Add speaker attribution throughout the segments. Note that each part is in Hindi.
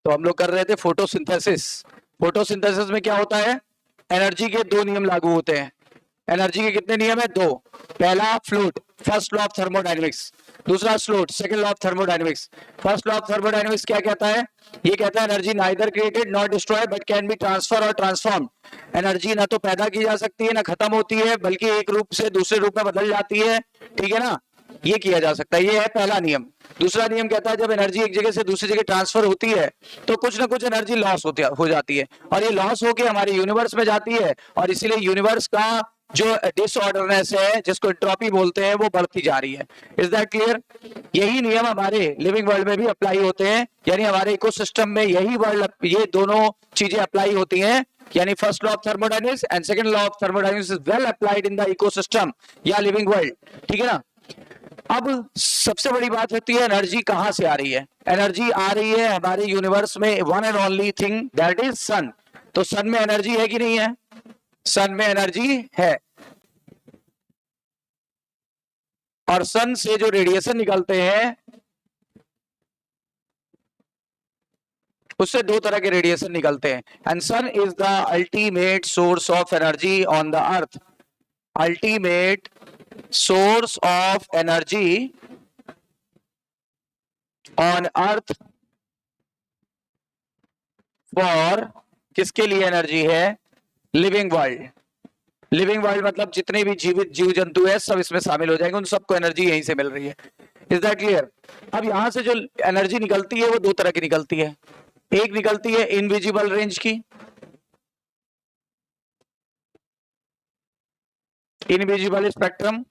Speaker 1: तो हम लोग कर रहे थे फोटोसिंथेसिस। फोटोसिंथेसिस में क्या होता है, एनर्जी के दो नियम लागू होते हैं। एनर्जी के कितने नियम है, दो। पहला फ्लूइड, फर्स्ट लॉ ऑफ थर्मोडायनेमिक्स। दूसरा स्लोट, second law of thermodynamics. First law of thermodynamics क्या कहता है, ये कहता है energy neither created not destroy but can be transfer और ट्रांसफॉर्म। एनर्जी ना तो पैदा की जा सकती है ना खत्म होती है, बल्कि एक रूप से दूसरे रूप में बदल जाती है, ठीक है ना, ये किया जा सकता है। ये है पहला नियम। दूसरा नियम कहता है जब एनर्जी एक जगह से दूसरी जगह ट्रांसफर होती है तो कुछ ना कुछ एनर्जी लॉस हो जाती है, और ये लॉस होकर हमारे यूनिवर्स में जाती है, और इसीलिए यूनिवर्स का जो डिसऑर्डरनेस है, जिसको एंट्रोपी बोलते हैं, वो बढ़ती जा रही है। Is that clear? यही नियम हमारे लिविंग वर्ल्ड में भी अप्लाई होते हैं, यानी हमारे इकोसिस्टम में यही वर्ल्ड, ये दोनों चीजें अप्लाई होती हैं, यानी first law of thermodynamics and second law of thermodynamics is well applied in the ecosystem या लिविंग वर्ल्ड, ठीक है ना। अब सबसे बड़ी बात होती है एनर्जी कहां से आ रही है। एनर्जी आ रही है हमारे यूनिवर्स में one and only thing, that is sun. तो सन में एनर्जी है कि नहीं है? सन में एनर्जी है, और सन से जो रेडिएशन निकलते हैं उससे दो तरह के रेडिएशन निकलते हैं, and sun is the ultimate source of energy on the earth. Ultimate source of energy on earth for, किसके लिए एनर्जी है? Living world. लिविंग वर्ल्ड मतलब जितने भी जीवित जीव जंतु है सब इसमें शामिल हो जाएंगे, उन सबको एनर्जी यहीं से मिल रही है। Is that clear? अब यहां से जो एनर्जी निकलती है वो दो तरह की निकलती है। एक निकलती है इनविजिबल रेंज की, इनविजिबल स्पेक्ट्रम,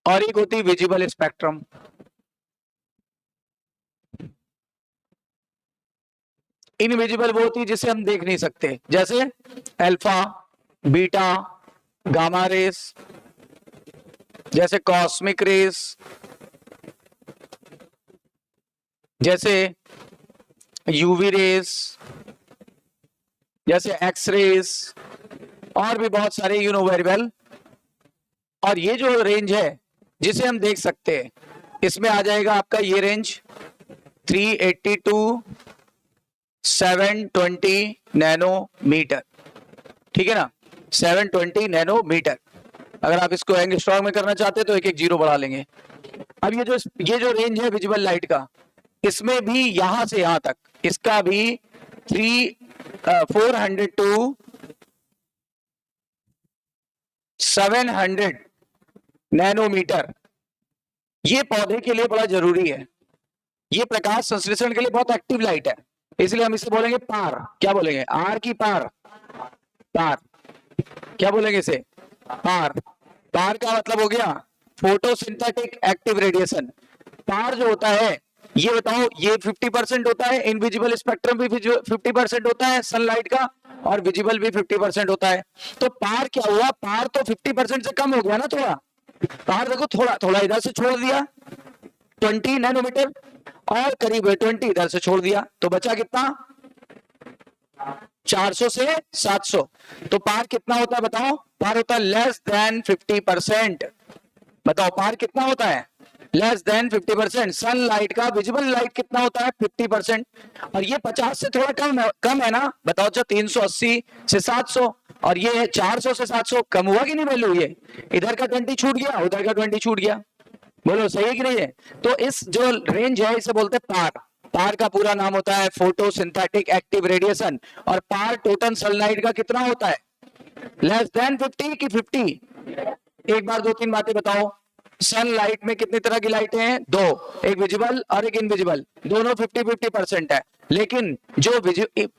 Speaker 1: और एक होती है विजिबल स्पेक्ट्रम। इनविजिबल वो होती है जिसे हम देख नहीं सकते, जैसे अल्फा, बीटा, गामा रेस, जैसे कॉस्मिक रेस, जैसे यूवी रेस, जैसे एक्स रेस, और भी बहुत सारे यू नो वेरी वेल। और ये जो रेंज है जिसे हम देख सकते हैं, इसमें आ जाएगा आपका ये रेंज 382 720 नैनोमीटर, ठीक है ना, 720 नैनोमीटर। अगर आप इसको एंगस्ट्रॉम में करना चाहते हैं तो एक एक जीरो बढ़ा लेंगे। अब ये जो रेंज है विजिबल लाइट का, इसमें भी यहां से यहां तक इसका भी 400 टू 700 नैनोमीटर। ये पौधे के लिए बड़ा जरूरी है, ये प्रकाश संश्लेषण के लिए बहुत एक्टिव लाइट है, इसलिए हम इसे बोलेंगे पार। क्या बोलेंगे? आर की पार, पार। क्या बोलेंगे इसे? पार। पार का मतलब हो गया फोटोसिंथेटिक एक्टिव रेडिएशन। पार जो होता है, ये बताओ, ये 50% होता है, इनविजिबल स्पेक्ट्रम भी 50% होता है सनलाइट का, और विजिबल भी 50% होता है। तो पार क्या हुआ? पार तो 50% से कम हो गया ना थोड़ा। पार देखो, थोड़ा थोड़ा इधर से छोड़ दिया 20 नैनोमीटर, और करीब 20 इधर से छोड़ दिया, तो बचा कितना? 400 से 700। तो पार कितना होता है बताओ? पार होता है लेस देन 50%। बताओ पार कितना होता है? Less than 50%। सनलाइट का विजिबल लाइट कितना होता है? 50%। और ये 50 से थोड़ा कम है ना? बताओ, जो 380 से 700, और ये है 400 से 700, कम हुआ कि नहीं वैल्यू? ये इधर का 20 छूट गया, उधर का 20 छूट गया। बोलो सही है कि नहीं है? तो इस जो रेंज है इसे बोलते हैं पार। पार का पूरा नाम होता है फोटोसिंथेटिक एक्टिव रेडिएशन। और पार टोटल सनलाइट का कितना होता है? लेस देन 50 की 50? एक बार दो तीन बातें बताओ। सनलाइट में कितनी तरह की लाइटें हैं? दो, एक विजिबल और एक इनविजिबल, दोनों 50-50% है। लेकिन जो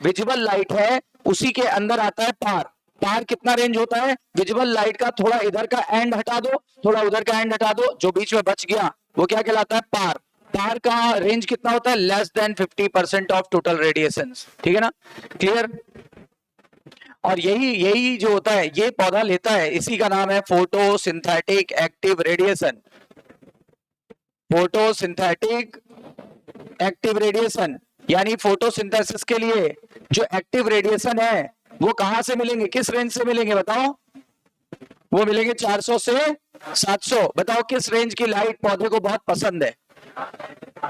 Speaker 1: विजिबल लाइट है उसी के अंदर आता है पार। पार कितना रेंज होता है? विजिबल लाइट का थोड़ा इधर का एंड हटा दो, थोड़ा उधर का एंड हटा दो, जो बीच में बच गया वो क्या कहलाता है? पार। पार का रेंज कितना होता है? Less than 50% of total radiation, ठीक है ना? क्लियर? और यही जो होता है ये पौधा लेता है, इसी का नाम है photosynthetic active radiation. Photosynthetic active radiation, यानी फोटोसिंथेसिस के लिए जो एक्टिव रेडिएशन है वो कहां से मिलेंगे? किस रेंज से मिलेंगे बताओ? वो मिलेंगे 400 से 700। बताओ किस रेंज की लाइट पौधे को बहुत पसंद है,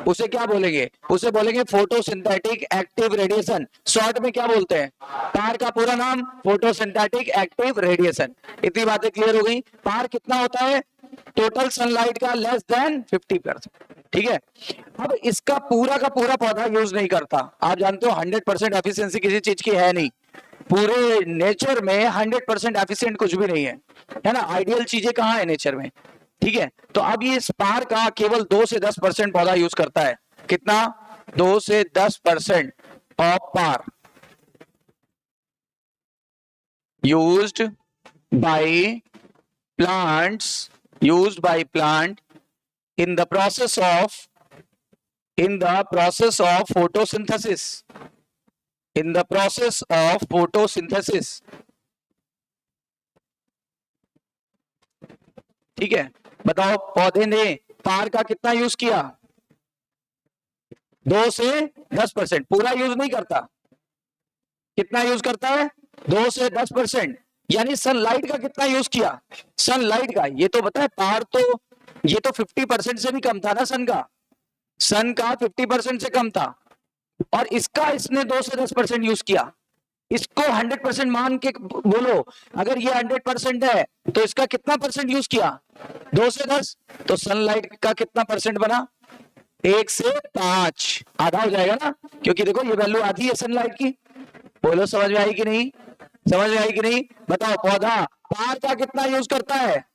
Speaker 1: उसे क्या बोलेंगे? उसे बोलेंगे फोटोसिंथेटिक एक्टिव रेडिएशन। शॉर्ट में क्या बोलते हैं? पार का पूरा नाम फोटोसिंथेटिक एक्टिव रेडिएशन। इतनी बातें क्लियर हो गई। पार कितना होता है टोटल सनलाइट का? Less than 50%। ठीक है, अब इसका पूरा का पूरा पौधा यूज नहीं करता। आप जानते हो 100% एफिशिएंसी किसी चीज की है नहीं, पूरे नेचर में 100% एफिशिएंट कुछ भी नहीं है ना। आइडियल चीजें कहाँ है नेचर में? ठीक है, तो अब ये स्पार का केवल 2 से 10% पौधा यूज करता है। कितना? 2 से 10% ऑफ पार used by plants, used by plant in the process of photosynthesis, in the process of photosynthesis। ठीक है, बताओ पौधे ने पार का कितना यूज किया? 2 से 10%। पूरा यूज नहीं करता। कितना यूज करता है? 2 से 10%। यानी सनलाइट का कितना यूज किया? सनलाइट का ये तो बता है, पार तो ये तो 50% से भी कम था ना। सन का 50% से कम था, और इसका इसने 2 से 10% यूज किया। इसको 100% मान के बोलो, अगर ये 100% है तो इसका कितना परसेंट यूज किया? 2 से 10। तो सनलाइट का कितना परसेंट बना? 1 से 5, आधा हो जाएगा ना, क्योंकि देखो ये वैल्यू आधी है सनलाइट की। बोलो समझ में आई कि नहीं? समझ में आई कि नहीं? बताओ पौधा पार का कितना यूज करता है?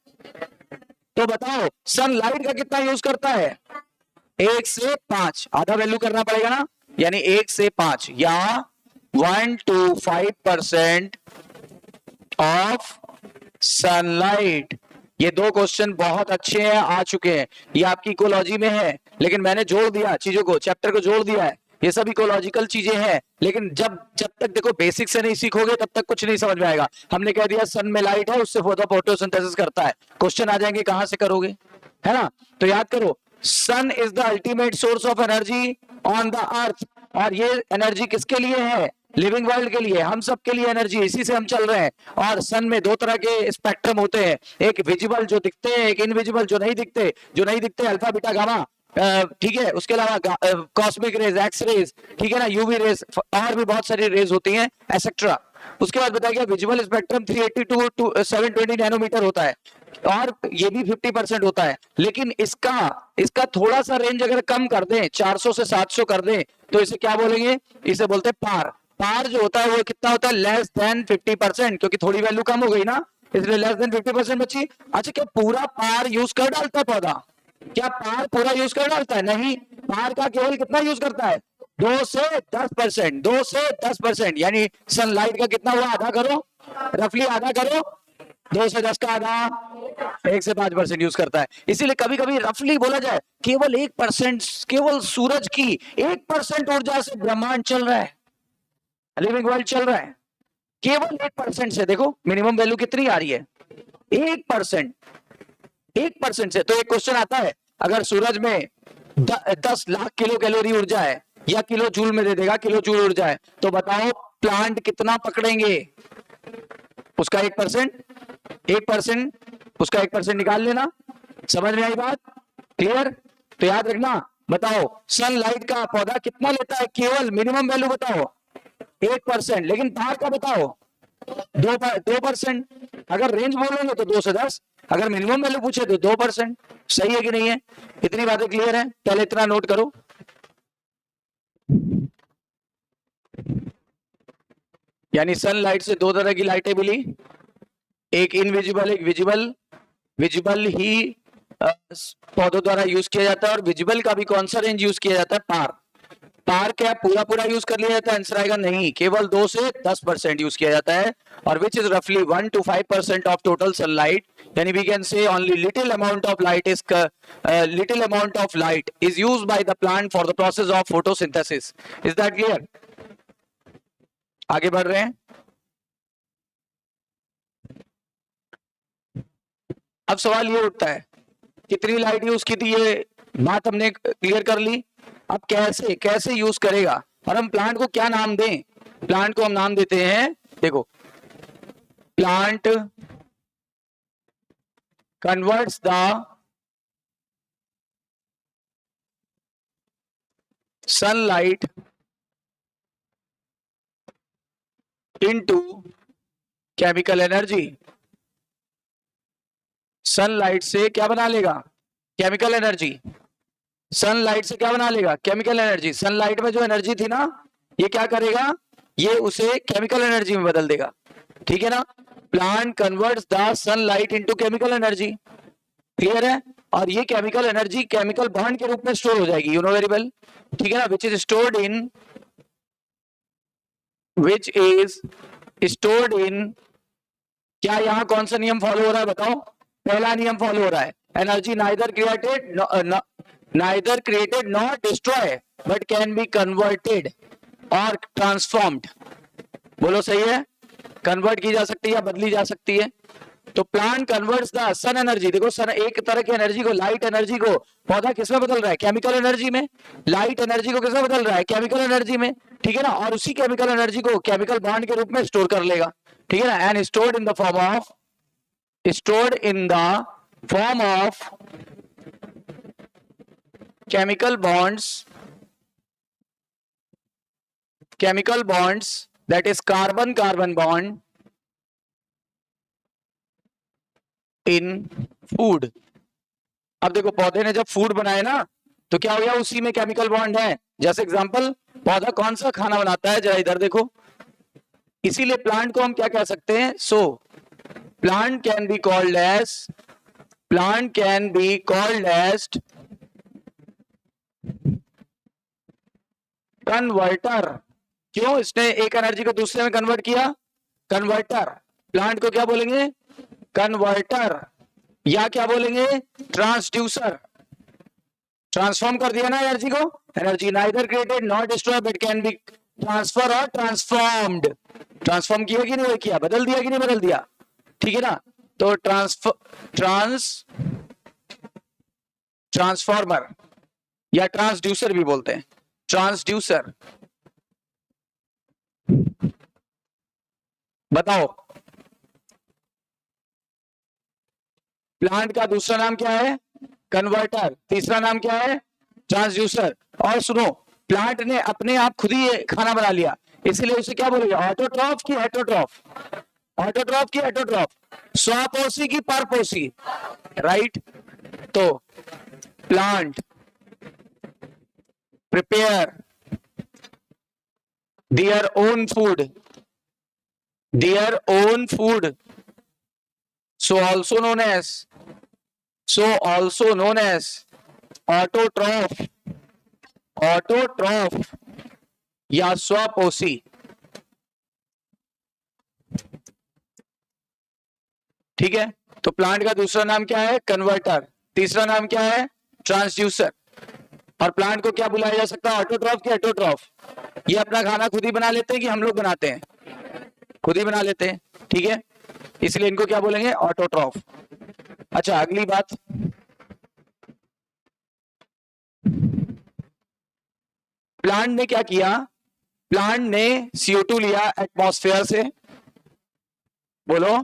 Speaker 1: तो बताओ सनलाइट का कितना यूज करता है? 1 से 5, आधा वैल्यू करना पड़ेगा ना, यानी 1 से 5 या 1 to 5% ऑफ सनलाइट। ये दो क्वेश्चन बहुत अच्छे हैं, आ चुके हैं। ये आपकी इकोलॉजी में है, लेकिन मैंने जोड़ दिया चीजों को, चैप्टर को जोड़ दिया है। ये सब इकोलॉजिकल चीजें हैं, लेकिन जब तक देखो बेसिक से नहीं सीखोगे तब तक कुछ नहीं समझ में आएगा। हमने कह दिया सन में लाइट है, उससे फोटोसिंथेसिस करता है। क्वेश्चन आ जाएंगे कहां से करोगे, है ना? तो याद करो, sun is the ultimate source of energy on the earth. और ये एनर्जी किसके लिए है? लिविंग वर्ल्ड के लिए, हम सब के लिए एनर्जी, इसी से हम चल रहे हैं। और सन में दो तरह के स्पेक्ट्रम होते हैं, एक विजिबल जो दिखते हैं, एक इनविजिबल जो नहीं दिखते। जो नहीं दिखते अल्फा बीटा गामा, ठीक है। उसके अलावा कॉस्मिक रेज, एक्स रेज, ठीक है ना, यूवी रेज, और भी बहुत सारी रेज होती हैं एक्सेट्रा। उसके बाद बताया गया विजुअल स्पेक्ट्रम 382 टू 720 नैनोमीटर होता है, और ये भी 50% होता है। लेकिन इसका थोड़ा सा रेंज अगर कम कर दें, 400 से 700 कर दें, तो इसे क्या बोलेंगे? इसे बोलते हैं पार। पार जो होता है वो कितना होता है? लेस देन 50%, क्योंकि थोड़ी वैल्यू कम हो गई ना, इसलिए लेस देन 50% बची। अच्छा, क्या पूरा पार यूज कर डालता है पौधा? क्या पार पूरा यूज कर डालता है? नहीं, पार का केवल कितना यूज करता है? 2 से 10%। 2 से 10%, यानी सनलाइट का कितना हुआ? आधा करो, रफली आधा करो। 2 से 10 का आधा 1 से 5% यूज करता है। इसीलिए कभी कभी रफली बोला जाए, केवल 1%, केवल सूरज की 1% ऊर्जा से ब्रह्मांड चल रहा है, लिविंग वर्ल्ड चल रहा है। केवल 1% से देखो मिनिमम वैल्यू कितनी आ रही है? 1%। 1% से। तो एक क्वेश्चन आता है, अगर सूरज में 10 लाख किलो कैलोरी ऊर्जा है, या किलो जूल में दे देगा, किलो जूल ऊर्जा है, तो बताओ प्लांट कितना पकड़ेंगे? उसका 1%। 1%, उसका 1% निकाल लेना। समझ में आई बात? क्लियर? तो याद रखना, बताओ सनलाइट का पौधा कितना लेता है? केवल मिनिमम वैल्यू बताओ 1%, लेकिन पार का बताओ 2%। अगर रेंज बोलेंगे तो 2 से 10, अगर मिनिमम वैल्यू पूछे तो 2%। सही है कि नहीं है? इतनी बातें क्लियर है? पहले इतना नोट करो। यानी सनलाइट से दो तरह की लाइटें मिली, एक इनविजिबल, एक विजिबल। विजिबल ही पौधों द्वारा यूज किया जाता है, और विजिबल का भी कौन सा रेंज यूज किया जाता है? पार। पार क्या पूरा यूज कर लिया जाता है? आंसर आएगा नहीं, केवल 2 से 10% यूज किया जाता है, और विच इज रफली 1 to 5% ऑफ टोटल सनलाइट। यानी we can say only little amount of light is used by the plant for the process of photosynthesis. Is that clear? आगे बढ़ रहे हैं। अब सवाल ये उठता है, कितनी लाइट यूज की थी, ये बात हमने क्लियर कर ली। अब कैसे यूज करेगा, और हम प्लांट को क्या नाम दें? प्लांट को हम नाम देते हैं, देखो, plant converts the sunlight into chemical energy. Sunlight से क्या बना लेगा? Chemical energy. सनलाइट से क्या बना लेगा? Chemical energy. सनलाइट में जो एनर्जी थी ना, ये क्या करेगा? ये उसे केमिकल एनर्जी में बदल देगा. ठीक है ना? Plant converts the sunlight into chemical energy. Clear है? और ये केमिकल एनर्जी केमिकल बॉन्ड के रूप में स्टोर हो जाएगी. You know very well. ठीक है ना? विच इज स्टोर्ड इन क्या यहां कौन सा नियम फॉलो हो रहा है बताओ? पहला नियम फॉलो हो रहा है. Energy neither created not destroy but can be converted और ट्रांसफॉर्म्ड. बोलो सही है? कन्वर्ट की जा सकती है या बदली जा सकती है. तो plant converts the sun energy. देखो सन एक तरह की एनर्जी को, लाइट एनर्जी को, पौधा किसमें बदल रहा है? केमिकल एनर्जी में. लाइट एनर्जी को किसमें बदल रहा है? केमिकल एनर्जी में. ठीक है ना? और उसी केमिकल एनर्जी को केमिकल बॉन्ड के रूप में स्टोर कर लेगा. ठीक है ना? And stored in the form of chemical bonds that is carbon bond in food. अब देखो पौधे ने जब फूड बनाए ना, तो क्या हो गया? उसी में केमिकल बॉन्ड है. जैसे एग्जांपल, पौधा कौन सा खाना बनाता है? जरा इधर देखो. इसीलिए प्लांट को हम क्या कह सकते हैं? So plant can be called as converter. क्यों? इसने एक एनर्जी को दूसरे में कन्वर्ट किया. कन्वर्टर. प्लांट को क्या बोलेंगे? कन्वर्टर. या क्या बोलेंगे? ट्रांसड्यूसर. ट्रांसफॉर्म कर दिया ना एनर्जी को. Energy neither created not destroy but can be transfer और ट्रांसफॉर्म्ड. ट्रांसफॉर्म किया कि नहीं किया? बदल दिया कि नहीं बदल दिया? ठीक है ना? तो ट्रांसफॉर्मर या ट्रांसड्यूसर भी बोलते हैं. ट्रांसड्यूसर. बताओ प्लांट का दूसरा नाम क्या है? कन्वर्टर. तीसरा नाम क्या है? ट्रांसड्यूसर. और सुनो, प्लांट ने अपने आप खुद ही खाना बना लिया, इसलिए उसे क्या बोलेंगे? ऑटोट्रॉफ की हेटरोट्रॉफ. ऑटोट्रॉफ की हेटरोट्रॉफ. स्वपोषी की परपोषी. राइट. तो plant prepare their own food so also known as autotroph या स्वपोषी. ठीक है? तो प्लांट का दूसरा नाम क्या है? कन्वर्टर. तीसरा नाम क्या है? ट्रांसड्यूसर. और प्लांट को क्या बुलाया जा सकता है? ऑटोट्रॉफ की हेटरोट्रॉफ. ये अपना खाना खुद ही बना लेते हैं कि हम लोग बनाते हैं? खुद ही बना लेते हैं. ठीक है? इसलिए इनको क्या बोलेंगे? ऑटोट्रॉफ. अच्छा, अगली बात, प्लांट ने क्या किया? प्लांट ने CO2 लिया एटमॉस्फेयर से. बोलो.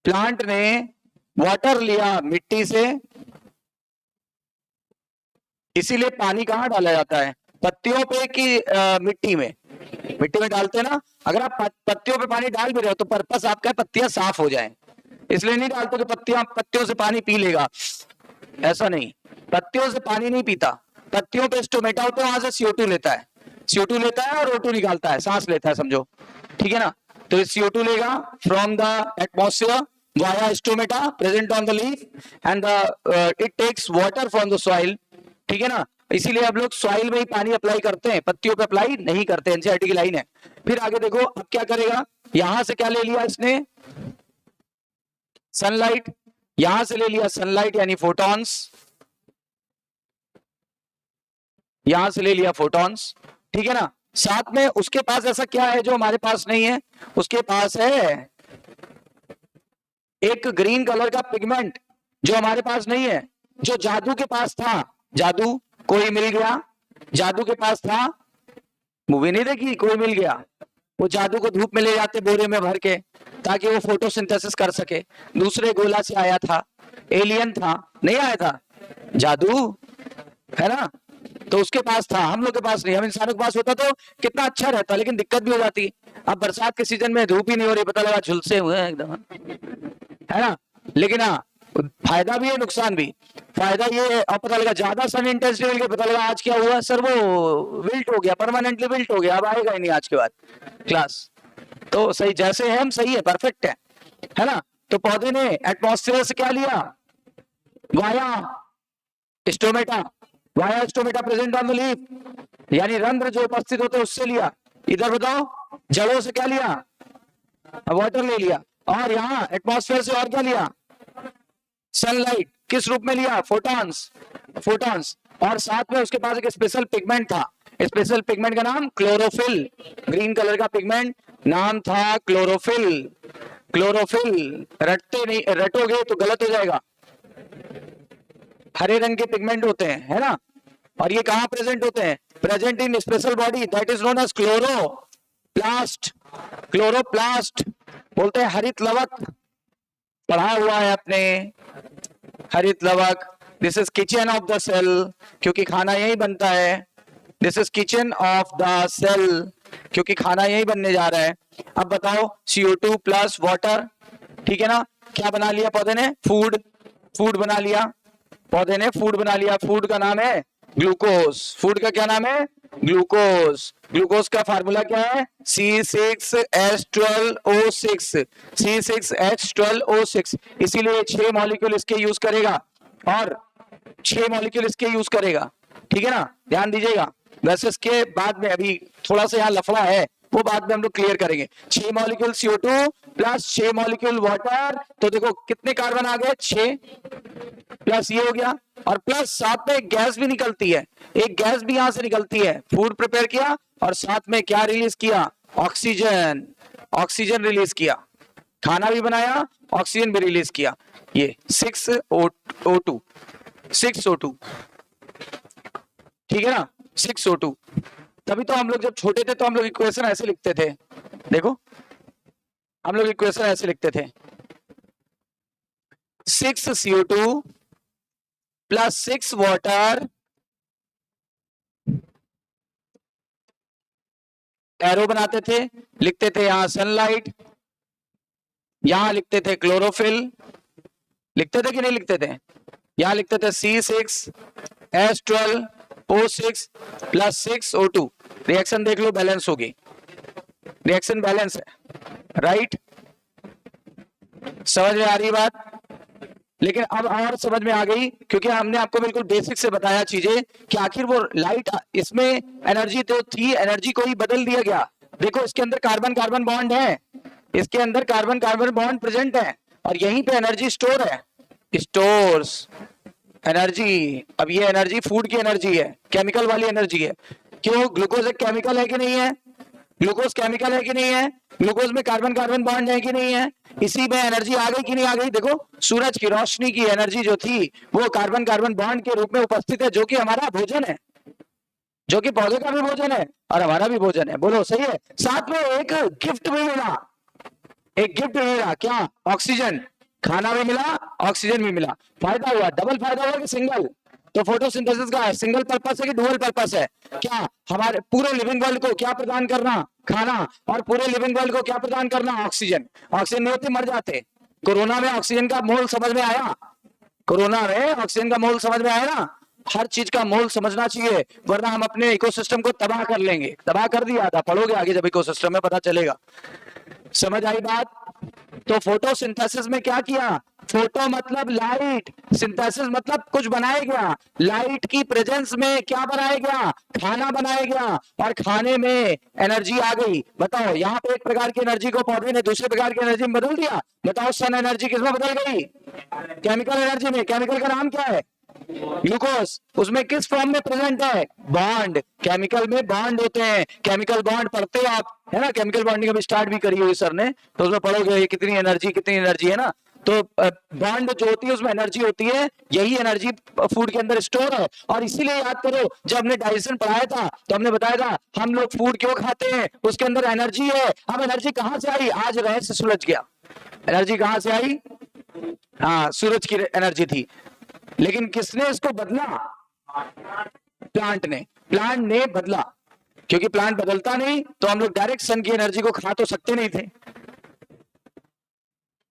Speaker 1: प्लांट ने वाटर लिया मिट्टी से. इसीलिए पानी कहां डाला जाता है? पत्तियों पे की मिट्टी में डालते हैं ना. अगर आप पत्तियों पे पानी डाल भी रहे हो तो पर्पस आपका है पत्तियां साफ हो जाएं. इसलिए नहीं डालते कि पत्तियों से पानी पी लेगा. ऐसा नहीं. पत्तियों से पानी नहीं पीता. पत्तियों पे स्टोमेटा होता है, वहां से CO2 लेता है. CO2 लेता है और O2 निकालता है, सांस लेता है, समझो. ठीक है ना? तो CO2 लेगा from the atmosphere via stomata present on the leaf and it takes water from the soil. ठीक है ना? इसीलिए अब लोग सॉइल में ही पानी अप्लाई करते हैं, पत्तियों पे अप्लाई नहीं करते. एनसीईआरटी की लाइन है. फिर आगे देखो, अब क्या करेगा? यहां से क्या ले लिया इसने? सनलाइट. यहां से ले लिया सनलाइट यानी फोटॉन्स. यहां से ले लिया फोटॉन्स. ठीक है ना? साथ में उसके पास ऐसा क्या है जो हमारे पास नहीं है? उसके पास है एक ग्रीन कलर का पिगमेंट जो हमारे पास नहीं है, जो जादू के पास था. जादू, कोई मिल गया. जादू के पास था. मूवी नहीं देखी? कोई मिल गया. वो जादू को धूप में ले जाते बोरे में भर के, ताकि वो फोटोसिंथेसिस कर सके। दूसरे गोला से आया था, एलियन था, नहीं आया था जादू, है ना? तो उसके पास था, हम लोग के पास नहीं। हम इंसानों के पास होता तो कितना अच्छा रहता, लेकिन दिक्कत भी हो जाती। अब बरसात के सीजन में धूप ही नहीं हो रही, पता लगा झुलसे हुए हैं एकदम, है ना? लेकिन हाँ, फायदा भी है नुकसान भी। फायदा ये है, और पता लगा ज्यादा सन इंटेंसिटी मिल गया, पता लगा आज क्या हुआ सर, वो विल्ट हो गया, परमानेंटली विल्ट हो गया, अब आएगा ही नहीं आज के बाद क्लास। तो सही जैसे है हम, सही है, परफेक्ट है ना? तो पौधे ने एटमॉस्फेयर से क्या लिया? Via stomata, via stomata present on the leaf, यानी रंध्र जो उपस्थित होते हैं उससे लिया। इधर बताओ, जड़ों से क्या लिया? वाटर ले लिया। और यहाँ एटमॉस्फेयर से और क्या लिया? सनलाइट। किस रूप में लिया? Photons, photons. और साथ में उसके पास एक स्पेशल पिगमेंट था, स्पेशल पिगमेंट का नाम क्लोरोफिल, ग्रीन कलर का पिगमेंट, नाम था क्लोरोफिल। क्लोरोफिल रटते नहीं, रटोगे तो गलत हो जाएगा। हरे रंग के पिगमेंट होते हैं, है ना? और ये कहां प्रेजेंट होते हैं? Present in special body that is known as chloroplast. Chloroplast बोलते हैं हरित लवक, पढ़ा हुआ है आपने, हरित लवक। This is kitchen of the cell, क्योंकि खाना यही बनता है। This is kitchen of the cell, क्योंकि खाना यही बनने जा रहा है। अब बताओ, CO2 प्लस वाटर, ठीक है ना? क्या बना लिया पौधे ने? फूड, फूड बना लिया पौधे ने, फूड बना लिया। फूड का नाम है ग्लूकोज। फूड का क्या नाम है? ग्लूकोज। ग्लूकोज का फार्मूला क्या है? C6H12O6, C6H12O6। इसीलिए 6 मॉलिक्यूल इसके यूज करेगा और 6 मॉलिक्यूल इसके यूज करेगा, ठीक है ना? ध्यान दीजिएगा। वैसे इसके बाद में अभी थोड़ा सा यहाँ लफड़ा है, वो बाद में हम लोग क्लियर करेंगे। 6 molecule CO2 plus 6 molecule water, तो देखो कितने कार्बन आ गए? 6 प्लस ये हो गया, और प्लस साथ में एक गैस भी निकलती है, एक गैस भी यहां से निकलती है। फूड प्रिपेयर किया और साथ में क्या रिलीज किया? ऑक्सीजन, ऑक्सीजन रिलीज किया। खाना भी बनाया, ऑक्सीजन भी रिलीज किया। ये 6O2, 6O2, ठीक है ना? 6O2। तभी तो हम लोग जब छोटे थे तो हम लोग इक्वेशन ऐसे लिखते थे, देखो हम लोग इक्वेशन ऐसे लिखते थे, 6 CO2 प्लस 6 वाटर, एरो बनाते थे, लिखते थे यहां सनलाइट, यहां लिखते थे क्लोरोफिल, लिखते थे कि नहीं लिखते थे? यहां लिखते थे C6H12O6 प्लस 6O2। रिएक्शन देख लो, बैलेंस होगी, रिएक्शन बैलेंस है, राइट? समझ में आ रही बात? लेकिन अब और समझ में आ गई, क्योंकि हमने आपको बिल्कुल बेसिक से बताया चीजें कि आखिर वो लाइट, इसमें एनर्जी तो थी, एनर्जी को ही बदल दिया गया। देखो इसके अंदर कार्बन कार्बन बॉन्ड है, इसके अंदर कार्बन कार्बन बॉन्ड प्रेजेंट है, और यहीं पे एनर्जी स्टोर है, स्टोर्स एनर्जी। अब ये एनर्जी फूड की एनर्जी है, केमिकल वाली एनर्जी है। क्यों? ग्लूकोज एक केमिकल है कि नहीं है? ग्लूकोज केमिकल है कि नहीं है? ग्लूकोज में कार्बन कार्बन बॉन्ड है कि नहीं है? इसी में एनर्जी आ गई कि नहीं आ गई? देखो सूरज की रोशनी की एनर्जी जो थी वो कार्बन कार्बन बॉन्ड के रूप में उपस्थित है, जो कि हमारा भोजन है, जो कि पौधे का भी भोजन है और हमारा भी भोजन है। बोलो सही है? साथ में एक गिफ्ट भी मिला, एक गिफ्ट भी मिला, क्या? ऑक्सीजन। खाना भी मिला, ऑक्सीजन भी मिला। फायदा हुआ, डबल फायदा हुआ कि सिंगल? तो फोटोसिंथेसिस का सिंगल पर्पस है कि डुअल पर्पस है? क्या हमारे पूरे लिविंग वर्ल्ड को क्या प्रदान करना? खाना। और पूरे लिविंग वर्ल्ड को क्या प्रदान करना? ऑक्सीजन। ऑक्सीजन नहीं होती मर जाते। कोरोना में ऑक्सीजन का मोल समझ में आया? कोरोना में ऑक्सीजन का मोल समझ में आया ना? हर चीज का मोल समझना चाहिए, वरना हम अपने इकोसिस्टम को तबाह कर लेंगे। तबाह कर दिया था, पढ़ोगे आगे जब इकोसिस्टम में पता चलेगा। समझ आई बात? तो फोटोसिंथेसिस में क्या किया? फोटो मतलब लाइट, सिंथेसिस मतलब कुछ बनाया गया। लाइट की प्रेजेंस में क्या बनाया गया? खाना बनाया गया, और खाने में एनर्जी आ गई। बताओ, यहाँ पे एक प्रकार की एनर्जी को पौधे ने दूसरे प्रकार की एनर्जी में बदल दिया। बताओ सन एनर्जी किसमें बदल गई? केमिकल एनर्जी में। केमिकल का नाम क्या है? ग्लूकोज। उसमें किस फॉर्म में प्रेजेंट है? बॉन्ड। केमिकल में बॉन्ड होते हैं, केमिकल बॉन्ड पढ़ते हो आप, है ना? केमिकल बॉन्डिंग अभी स्टार्ट भी करी हुई सर ने, तो उसमें पढ़ोगे ये कितनी एनर्जी है ना। तो बॉन्ड जो होती है उसमें एनर्जी होती है, यही एनर्जी फूड के अंदर स्टोर है। और इसीलिए याद करो, जब हमने डाइजेशन पढ़ाया था तो हमने बताया था हम लोग फूड क्यों खाते हैं, उसके अंदर एनर्जी है। अब एनर्जी कहां से आई, आज रहस्य सुलझ गया। एनर्जी कहां से आई, हाँ सूरज की एनर्जी थी, लेकिन किसने इसको बदला, प्लांट ने बदला, क्योंकि प्लांट बदलता नहीं तो हम लोग डायरेक्ट सन की एनर्जी को खा तो सकते नहीं थे।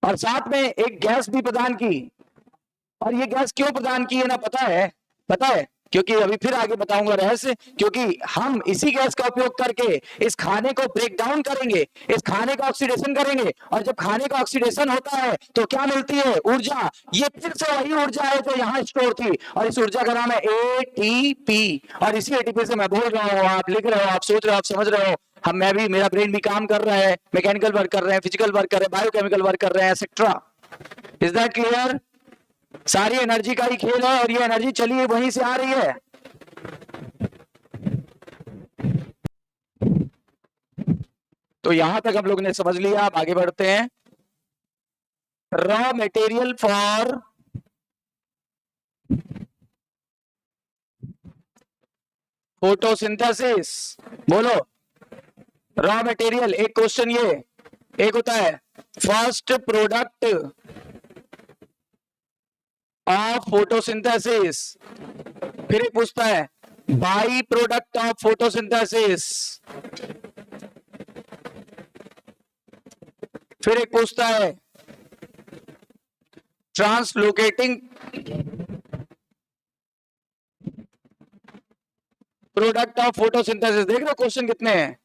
Speaker 1: और साथ में एक गैस भी प्रदान की, और ये गैस क्यों प्रदान की है ना, पता है, पता है, क्योंकि अभी फिर आगे बताऊंगा रहस्य, क्योंकि हम इसी गैस का उपयोग करके इस खाने को ब्रेक डाउन करेंगे, इस खाने का ऑक्सीडेशन करेंगे, और जब खाने का ऑक्सीडेशन होता है तो क्या मिलती है, ऊर्जा। ये फिर से वही ऊर्जा है जो यहाँ स्टोर थी, और इस ऊर्जा का नाम है एटीपी। और इसी एटीपी से मैं बोल रहा हूँ, आप लिख रहे हो, आप सोच रहे हो, आप समझ रहे हो, हम, मैं भी, मेरा ब्रेन भी काम कर रहा है, मैकेनिकल वर्क कर रहे हैं, फिजिकल वर्क कर रहे हैं, बायोकेमिकल वर्क कर रहे हैं, एक्सेट्रा। Is that clear. सारी एनर्जी का ही खेल है, और ये एनर्जी चली वहीं से आ रही है। तो यहां तक हम लोग ने समझ लिया, अब आगे बढ़ते हैं। रॉ मटेरियल फॉर फोटोसिंथेसिस, बोलो रॉ मटेरियल। एक क्वेश्चन ये, एक होता है फर्स्ट प्रोडक्ट ऑफ फोटोसिंथेसिस, फिर एक पूछता है बाई प्रोडक्ट ऑफ फोटोसिंथेसिस, फिर एक पूछता है ट्रांसलोकेटिंग प्रोडक्ट ऑफ फोटोसिंथेसिस। देख रहे हो क्वेश्चन कितने हैं।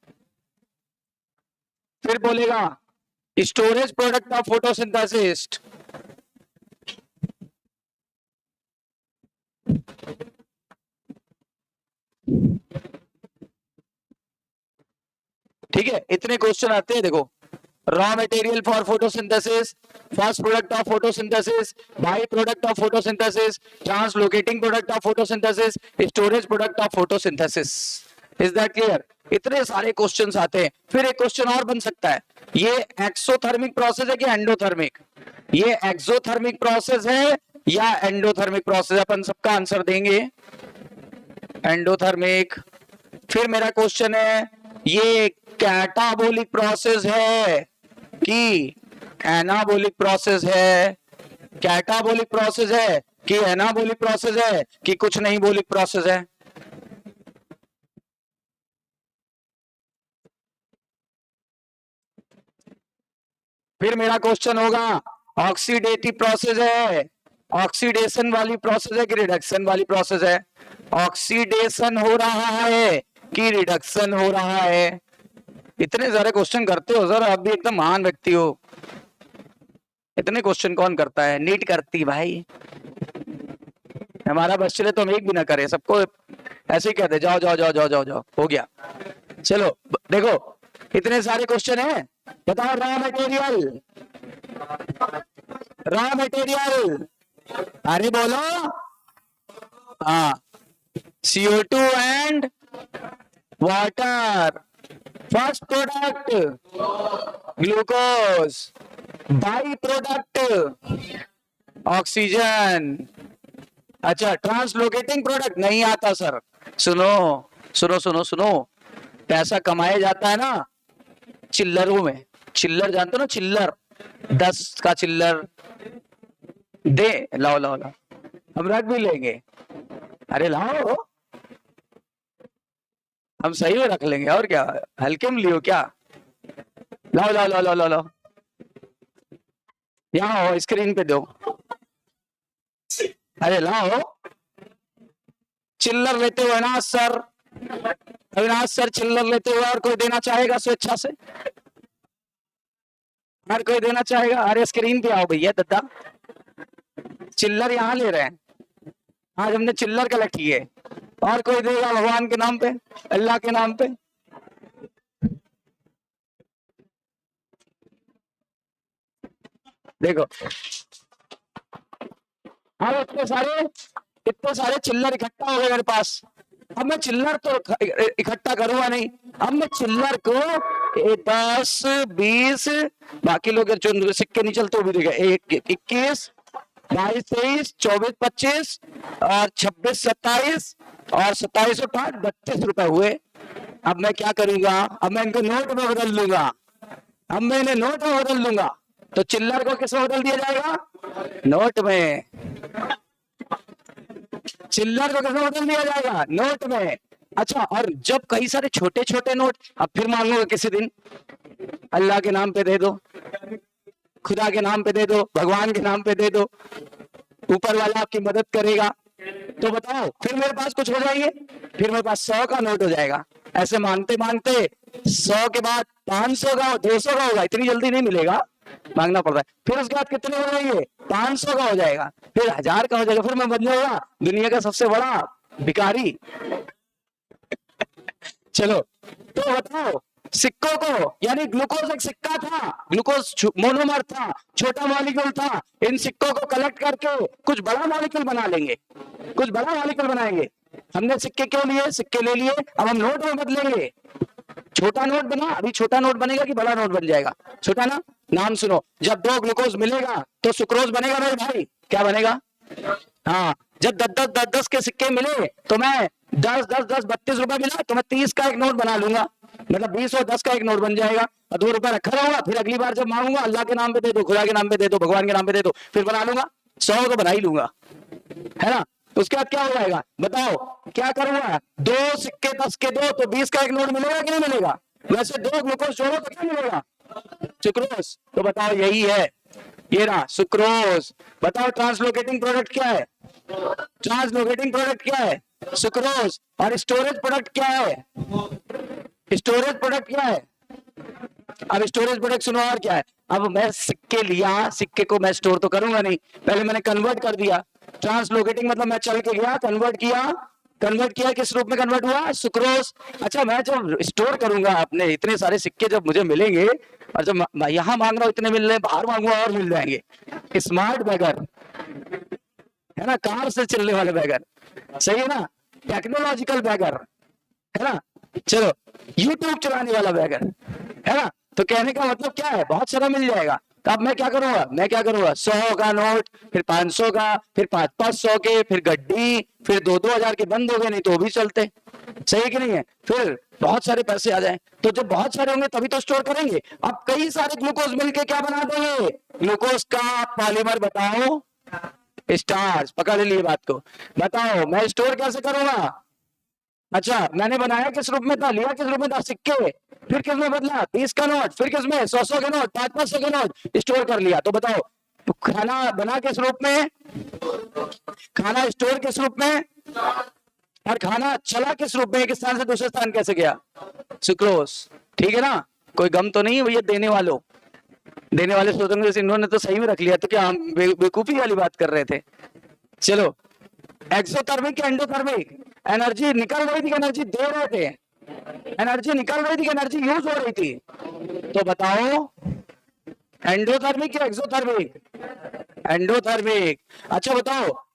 Speaker 1: फिर बोलेगा स्टोरेज प्रोडक्ट ऑफ फोटोसिंथेसिस, ठीक है, इतने क्वेश्चन आते हैं। देखो, raw material for photosynthesis, first product of photosynthesis, by product of photosynthesis, translocating product of photosynthesis, storage product of photosynthesis. Is that clear. इतने सारे क्वेश्चंस आते हैं। फिर एक क्वेश्चन और बन सकता है, ये एक्सोथर्मिक प्रोसेस है कि एंडोथर्मिक, ये एक्सोथर्मिक प्रोसेस है या एंडोथर्मिक प्रोसेस है। अपन सबका आंसर देंगे एंडोथर्मिक। फिर मेरा क्वेश्चन है, ये कैटाबोलिक प्रोसेस है कि एनाबोलिक प्रोसेस है, कैटाबोलिक प्रोसेस है कि एनाबोलिक प्रोसेस है कि कुछ नहीं बोलिक प्रोसेस है। फिर मेरा क्वेश्चन होगा ऑक्सीडेटिव प्रोसेस है, ऑक्सीडेशन वाली प्रोसेस है कि रिडक्शन वाली प्रोसेस है, ऑक्सीडेशन हो रहा है कि रिडक्शन हो रहा है। इतने सारे क्वेश्चन करते हो सर, आप भी एकदम महान व्यक्ति हो। इतने क्वेश्चन कौन करता है, नीट करती भाई। हमारा बस चले तो हम एक भी ना करें, सबको ऐसे ही कहते जाओ जाओ जाओ जाओ जाओ जाओ, हो गया। चलो देखो, इतने सारे क्वेश्चन हैं। बताओ रॉ मटेरियल, रॉ मटेरियल, अरे बोलो, हाँ, CO2 and water. First product glucose, by product oxygen. अच्छा, ट्रांसलोकेटिंग प्रोडक्ट नहीं आता सर। सुनो सुनो सुनो सुनो, पैसा कमाया जाता है ना चिल्लरों में। चिल्लर जानते हो ना, चिल्लर, 10 का चिल्लर दे, लाओ लाओ लाओ, हम रख भी लेंगे। अरे लाओ, हम सही में रख लेंगे, और क्या, हल्के में लियो क्या। लाओ लाओ लाओ लाओ लाओ लाओ, यहाँ हो, स्क्रीन पे दो। अरे लाओ, चिल्लर लेते हुए अविनाश सर, अविनाश सर चिल्लर लेते हुए, और कोई देना चाहेगा स्वेच्छा से, हर कोई देना चाहेगा। अरे स्क्रीन पे आओ भैया दद्दा, चिल्लर यहाँ ले रहे हैं, आज हमने चिल्लर कलेक्ट किए। और कोई देगा भगवान के नाम पे, अल्लाह के नाम पे। देखो, हाँ, इतने सारे चिल्लर इकट्ठा हो गए मेरे पास। अब मैं चिल्लर तो इकट्ठा करूंगा नहीं, अब मैं चिल्लर को 10 20, बाकी लोग जो सिक्के नहीं चलते वो भी देगा, 21 22 23 24 25 और 26 27 और 27 और 5 32 रुपए हुए। अब मैं क्या करूंगा, अब मैं इनको नोट में बदल लूंगा, अब मैं इन्हें नोट में बदल लूंगा। तो चिल्लर को किसमें बदल दिया जाएगा, नोट में। चिल्लर को किसमें बदल दिया जाएगा, नोट में। अच्छा, और जब कई सारे छोटे छोटे नोट, अब फिर मांगूंगा किसी दिन, अल्लाह के नाम पे दे दो, खुदा के नाम पे दे दो, भगवान के नाम पे दे दो, ऊपर वाला आपकी मदद करेगा, तो बताओ फिर मेरे पास कुछ हो जाएंगे, फिर मेरे पास 100 का नोट हो जाएगा। ऐसे मांगते मांगते 100 के बाद 500 का 200 का होगा, इतनी जल्दी नहीं मिलेगा, मांगना पड़ता है। फिर उसके बाद कितने हो जाएंगे, 500 का हो जाएगा, फिर 1000 का हो जाएगा, फिर मैं बन जाऊंगा दुनिया का सबसे बड़ा भिखारी। चलो तो बताओ, सिक्कों को, यानी ग्लूकोज एक सिक्का था, ग्लूकोज मोनोमर था, छोटा मॉलिक्यूल था, इन सिक्कों को कलेक्ट करके कुछ बड़ा मॉलिक्यूल बना लेंगे, कुछ बड़ा मॉलिक्यूल बनाएंगे। हमने सिक्के क्यों लिए, सिक्के ले लिए, अब हम नोट में बदलेंगे। छोटा नोट बना, अभी छोटा नोट बनेगा कि बड़ा नोट बन जाएगा, छोटा ना। नाम सुनो, जब 2 ग्लूकोज मिलेगा तो सुक्रोज बनेगा मेरे भाई, क्या बनेगा, हाँ। जब 10 के सिक्के मिले तो मैं 10 10 10 32 रुपए मिला तो मैं 30 का एक नोट बना लूंगा, मतलब 20 और 10 का एक नोट बन जाएगा, और 2 रुपए रखा रहूंगा। फिर अगली बार जब मांगूंगा अल्लाह के नाम पे दे दो, खुदा के नाम पे दे दो, भगवान के नाम पे दे दो, फिर बना लूंगा, 100 तो बना ही लूंगा, है ना। तो उसके बाद क्या हो जाएगा, बताओ क्या करूंगा, 2 सिक्के 10 के दो तो 20 का एक नोट मिलेगा कि नहीं मिलेगा, वैसे 2 ग्लूकोज जोड़ो तो क्या मिलेगा, सुक्रोज। तो बताओ यही है, ये रहा सुक्रोज। बताओ ट्रांसलोकेटिंग प्रोडक्ट क्या है, ट्रांसलोकेटिंग प्रोडक्ट क्या है, सुक्रोज। और स्टोरेज प्रोडक्ट क्या है, स्टोरेज प्रोडक्ट क्या है। अब स्टोरेज प्रोडक्ट सुनो और क्या है। अब मैं सिक्के लिया, सिक्के को मैं स्टोर तो करूंगा नहीं, पहले मैंने कन्वर्ट कर दिया। ट्रांसलोकेटिंग मतलब मैं चल के गया, कन्वर्ट किया, कन्वर्ट किया, किस रूप में कन्वर्ट हुआ, सुक्रोज। अच्छा, मैं जब स्टोर करूंगा अपने इतने सारे सिक्के जब मुझे मिलेंगे, और जब यहां मांग रहा हूं इतने मिल रहे हैं, बाहर मांगूंगा और मिल जाएंगे। स्मार्ट बैगर है ना, कार से चलने वाले बैगर, सही है ना, टेक्नोलॉजिकल बैगर है ना। चलो, यूट्यूब चलाने वाला बैगर है ना। तो कहने का मतलब क्या है, बहुत सारा मिल जाएगा। तो अब मैं क्या करूंगा, मैं क्या करूंगा, 100 का नोट, फिर 500 का, फिर 500 के, फिर गड्डी, फिर 2 हजार के बंद हो गए, नहीं तो भी चलते, सही कि नहीं है। फिर बहुत सारे पैसे आ जाए, तो जब बहुत सारे होंगे तभी तो स्टोर करेंगे। अब कई सारे ग्लूकोज मिलके क्या बना देंगे, ग्लूकोज का पॉलीमर, बताओ स्टार्च। पकड़ लिए बात को, बताओ मैं स्टोर कैसे करूंगा। अच्छा, मैंने बनाया किस रूप में था, लिया किस रूप में था, सिक्के, फिर किस में बदला, 30 का नोट, फिर किस में 100 के नोट, 500 के नोट, स्टोर कर लिया। तो बताओ तो खाना बना किस रूप में, खाना स्टोर किस रूप में, और खाना चला किस रूप में, एक स्थान से दूसरे स्थान कैसे गया, सुक्रोज। ठीक है ना, कोई गम तो नहीं है भैया देने वालों, देने वाले सोचेंगे इन्होंने तो सही में रख लिया, तो क्या हम बेवकूफी वाली बात कर रहे थे। चलो, एक्सोथर्मिक एंडोथर्मिक, एनर्जी निकल रही थी, एनर्जी दे रहे थे, एनर्जी निकल रही थी, एनर्जी यूज हो रही थी। तो बताओ एंडोथर्मिक या एक्सोथर्मिक, एंडोथर्मिक। अच्छा बताओ,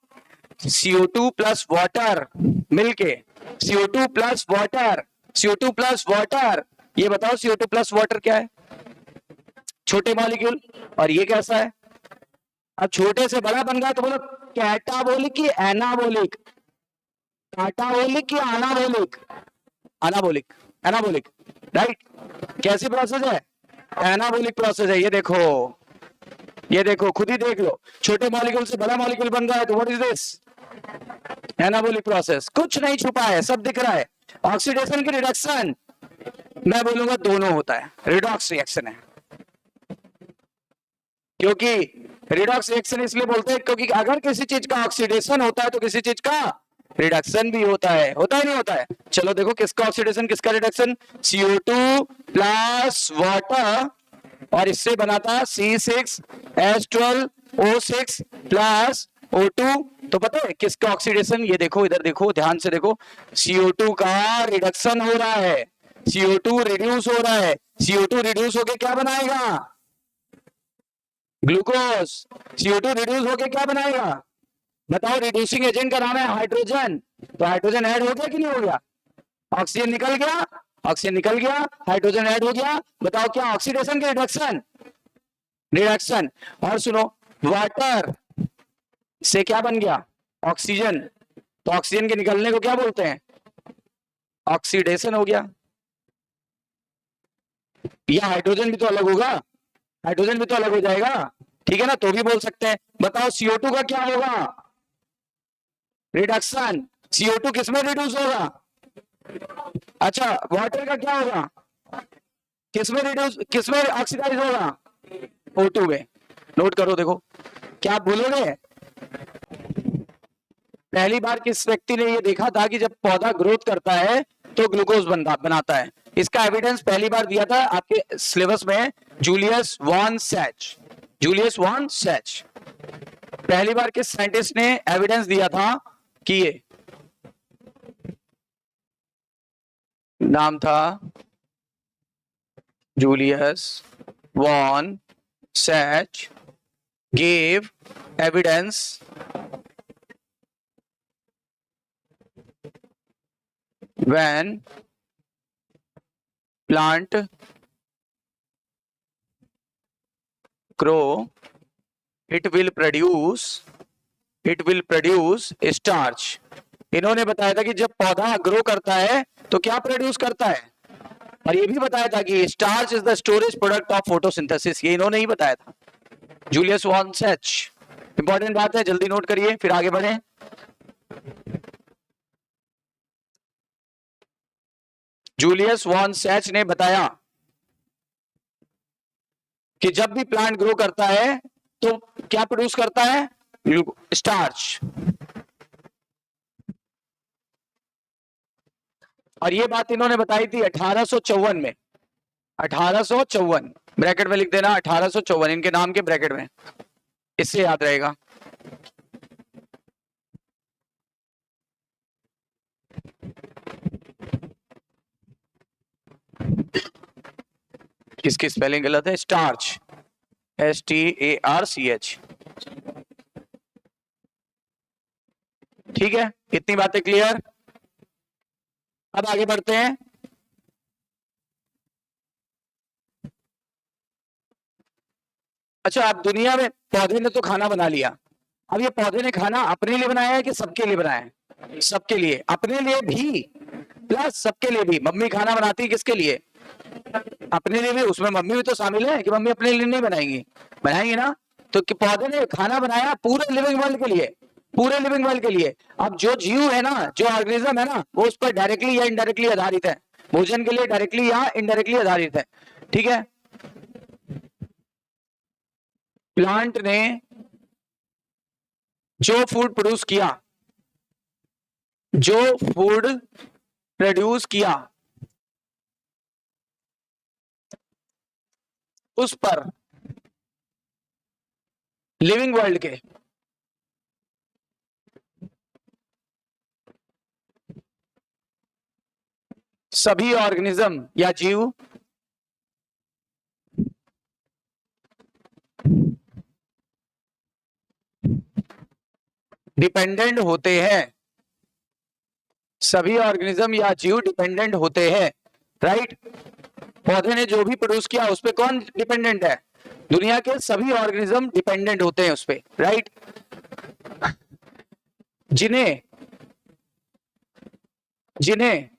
Speaker 1: CO2 प्लस वाटर मिलके, CO2 plus water, CO2 plus water, ये बताओ CO2 प्लस वाटर क्या है, छोटे मॉलिक्यूल, और ये कैसा है। अब छोटे से बड़ा बन गया तो बोलो कैटाबोलिक की एनाबोलिक, काटाबोलिक की अनाबोलिक, अनाबोलिक, एनाबोलिक, राइट। कैसी प्रोसेस है, एनाबोलिक प्रोसेस है। ये देखो, ये देखो, खुद ही देख लो, छोटे मॉलिक्यूल से बड़ा मॉलिक्यूल बन रहा है, तो what is this, anabolic process. कुछ नहीं छुपा है, सब दिख रहा है। ऑक्सीडेशन की रिडक्शन, मैं बोलूंगा दोनों होता है, रिडॉक्स रिएक्शन है। क्योंकि रिडॉक्स रिएक्शन इसलिए बोलते हैं क्योंकि अगर किसी चीज का ऑक्सीडेशन होता है तो किसी चीज का रिडक्शन भी होता है नहीं होता है। चलो देखो, किसका ऑक्सीडेशन किसका रिडक्शन, CO2 प्लस वाटर, और इससे बना था C6H12O6 प्लस O2। तो पता है किसका ऑक्सीडेशन, ये देखो, इधर देखो, ध्यान से देखो, CO2 का रिडक्शन हो रहा है, CO2 रिड्यूस हो रहा है, CO2 रिड्यूस होके क्या बनाएगा, ग्लूकोज। CO2 रिड्यूस होके क्या बनाएगा, बताओ, रिड्यूसिंग एजेंट का नाम है हाइड्रोजन। तो हाइड्रोजन ऐड हो गया कि नहीं हो गया, ऑक्सीजन निकल गया, ऑक्सीजन निकल गया, हाइड्रोजन ऐड हो गया। बताओ क्या ऑक्सीडेशन की रिडक्शन? रिडक्शन। और सुनो, वाटर से क्या बन गया? ऑक्सीजन। तो ऑक्सीजन के निकलने को क्या बोलते हैं? ऑक्सीडेशन हो गया। या हाइड्रोजन भी तो अलग होगा, हाइड्रोजन भी तो अलग हो जाएगा, ठीक है ना, तो भी बोल सकते हैं। बताओ CO2 का क्या होगा? रिडक्शन। CO2 किसमें रिड्यूस होगा? अच्छा, वाटर का क्या होगा? किसमें रिड्यूस, किसमें ऑक्सीडाइज होगा? O2 में। नोट करो, देखो क्या आप भूलोगे? पहली बार किस व्यक्ति ने ये देखा था कि जब पौधा ग्रोथ करता है तो ग्लूकोज बनाता है? इसका एविडेंस पहली बार दिया था आपके सिलेबस में Julius von Sachs. Julius von Sachs पहली बार किस साइंटिस्ट ने एविडेंस दिया था कि ये नाम था Julius von Sachs gave evidence when plant grow it will produce starch। इन्होंने बताया था कि जब पौधा ग्रो करता है तो क्या प्रोड्यूस करता है, और ये भी बताया था कि starch is the storage product of photosynthesis. ये इन्होंने ही बताया था, जूलियस वॉन सैच। इंपॉर्टेंट बात है, जल्दी नोट करिए फिर आगे बढ़े। जूलियस वॉन सैच ने बताया कि जब भी प्लांट ग्रो करता है तो क्या प्रोड्यूस करता है? स्टार्च। और ये बात इन्होंने बताई थी 1854 में। 1854 ब्रैकेट में लिख देना, 1854 इनके नाम के ब्रैकेट में, इससे याद रहेगा। किसकी स्पेलिंग गलत है? Starch, STARCH। ठीक है, इतनी बातें क्लियर। अब आगे बढ़ते हैं। अच्छा, अब दुनिया में पौधे ने तो खाना बना लिया, अब ये पौधे ने खाना अपने लिए बनाया है कि सबके लिए बनाया है? सबके लिए। अपने लिए भी प्लस सबके लिए भी। मम्मी खाना बनाती है किसके लिए? अपने लिए भी। उसमें मम्मी भी तो शामिल है कि मम्मी अपने लिए नहीं बनाएंगी? बनाएंगी ना। तो पौधे ने खाना बनाया पूरे लिविंग वर्ल्ड के लिए, पूरे लिविंग वर्ल्ड के लिए। अब जो जीव है ना, जो ऑर्गेनिज्म है ना, वो उस पर डायरेक्टली या इनडायरेक्टली आधारित है। भोजन के लिए डायरेक्टली या इनडायरेक्टली आधारित है, ठीक है। प्लांट ने जो फूड प्रोड्यूस किया, जो फूड प्रोड्यूस किया, उस पर लिविंग वर्ल्ड के सभी ऑर्गेनिज्म या जीव डिपेंडेंट होते हैं। सभी ऑर्गेनिज्म या जीव डिपेंडेंट होते हैं, राइट। पौधे ने जो भी प्रोड्यूस किया उस पे कौन डिपेंडेंट है? दुनिया के सभी ऑर्गेनिज्म डिपेंडेंट होते हैं उस पे, राइट। जिन्हें जिन्हें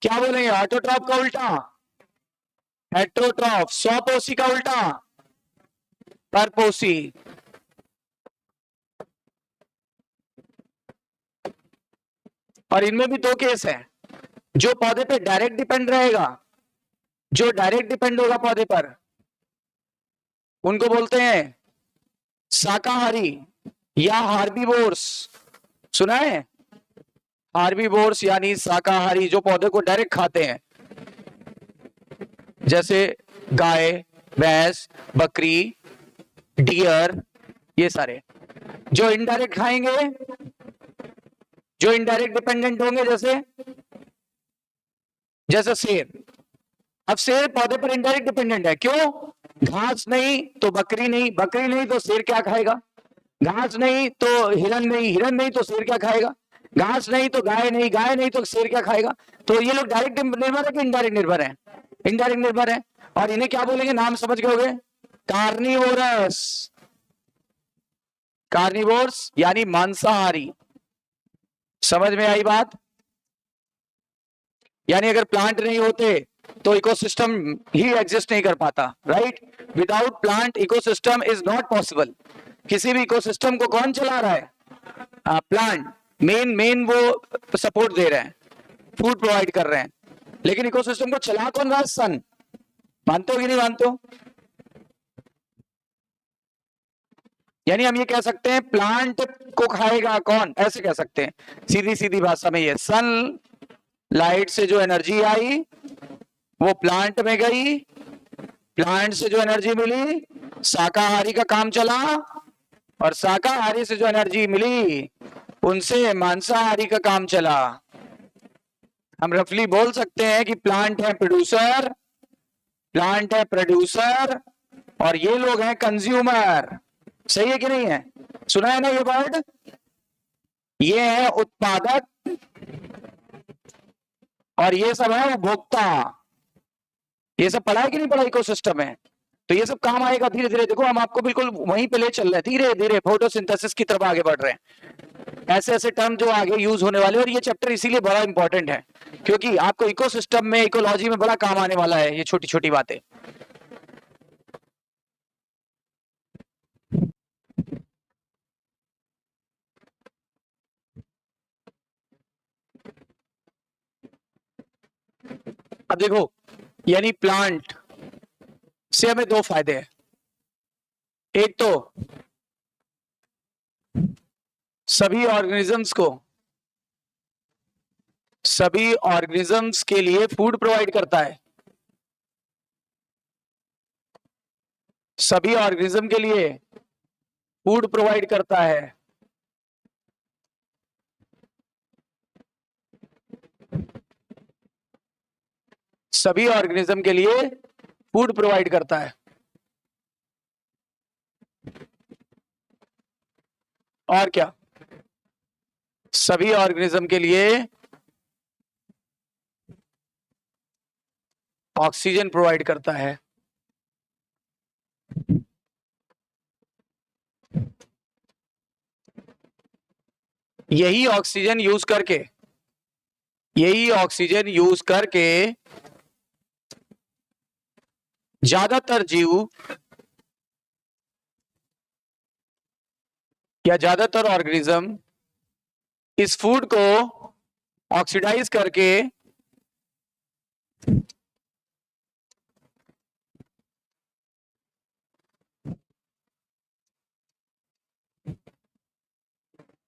Speaker 1: क्या बोलेंगे? ऑटोट्रॉफ का उल्टा हेट्रोट्रॉफ, स्वपोषी का उल्टा परपोषी। और इनमें भी दो केस है। जो पौधे पे डायरेक्ट डिपेंड रहेगा, जो डायरेक्ट डिपेंड होगा पौधे पर, उनको बोलते हैं शाकाहारी या हार्बीवोर्स। सुना है? हार्बीवोर्स यानी शाकाहारी, जो पौधे को डायरेक्ट खाते हैं, जैसे गाय, भैंस, बकरी, डियर, ये सारे। जो इनडायरेक्ट खाएंगे, जो इनडायरेक्ट डिपेंडेंट होंगे, जैसे शेर। अब शेर पौधे पर इनडायरेक्ट डिपेंडेंट है, क्यों? घास नहीं तो बकरी नहीं, बकरी नहीं तो शेर क्या खाएगा? घास नहीं तो हिरन नहीं, हिरन नहीं तो शेर क्या खाएगा? घास नहीं तो गाय नहीं, गाय नहीं तो शेर क्या खाएगा? तो ये लोग डायरेक्ट निर्भर है कि इनडायरेक्ट निर्भर है? इनडायरेक्ट निर्भर है। और इन्हें क्या बोलेंगे, नाम समझ गए होगे, कार्निवोरस। कार्निवोर्स यानी मांसाहारी। समझ में आई बात? यानी अगर प्लांट नहीं होते तो इकोसिस्टम ही एग्जिस्ट नहीं कर पाता, right? Without plant ecosystem is not possible. किसी भी इकोसिस्टम को कौन चला रहा है? प्लांट। मेन मेन वो सपोर्ट दे रहे हैं, फूड प्रोवाइड कर रहे हैं, लेकिन इकोसिस्टम को चला कौन रहा है? सन। मानते हो कि नहीं मानते हो? यानी हम ये कह सकते हैं प्लांट को खाएगा कौन, ऐसे कह सकते हैं सीधी सीधी भाषा में। ये सन लाइट से जो एनर्जी आई वो प्लांट में गई, प्लांट से जो एनर्जी मिली शाकाहारी का काम चला, और शाकाहारी से जो एनर्जी मिली उनसे मांसाहारी का काम चला। हम रफली बोल सकते हैं कि प्लांट है प्रोड्यूसर, प्लांट है प्रोड्यूसर, और ये लोग हैं कंज्यूमर। सही है कि नहीं है? सुना है ना ये वर्ड? ये है उत्पादक और ये सब है उपभोक्ता। ये सब पढ़ा है कि नहीं पढ़ा इकोसिस्टम में? तो ये सब काम आएगा धीरे धीरे। देखो हम आपको बिल्कुल वहीं पे ले चल रहे हैं, धीरे धीरे फोटोसिंथेसिस की तरफ आगे बढ़ रहे हैं। ऐसे ऐसे टर्म जो आगे यूज होने वाले, और ये चैप्टर इसीलिए बड़ा इंपॉर्टेंट है क्योंकि आपको इकोसिस्टम में, इकोलॉजी में बड़ा काम आने वाला है ये छोटी छोटी बातें। अब देखो, यानी प्लांट से हमें दो फायदे हैं। एक तो सभी ऑर्गेनिजम्स के लिए फूड प्रोवाइड करता है। सभी ऑर्गेनिज्म के लिए फूड प्रोवाइड करता है। सभी ऑर्गेनिज्म के लिए फूड प्रोवाइड करता है। और क्या? सभी ऑर्गेनिज्म के लिए ऑक्सीजन प्रोवाइड करता है। यही ऑक्सीजन यूज करके ज्यादातर जीव या ज्यादातर ऑर्गेनिज्म इस फूड को ऑक्सीडाइज करके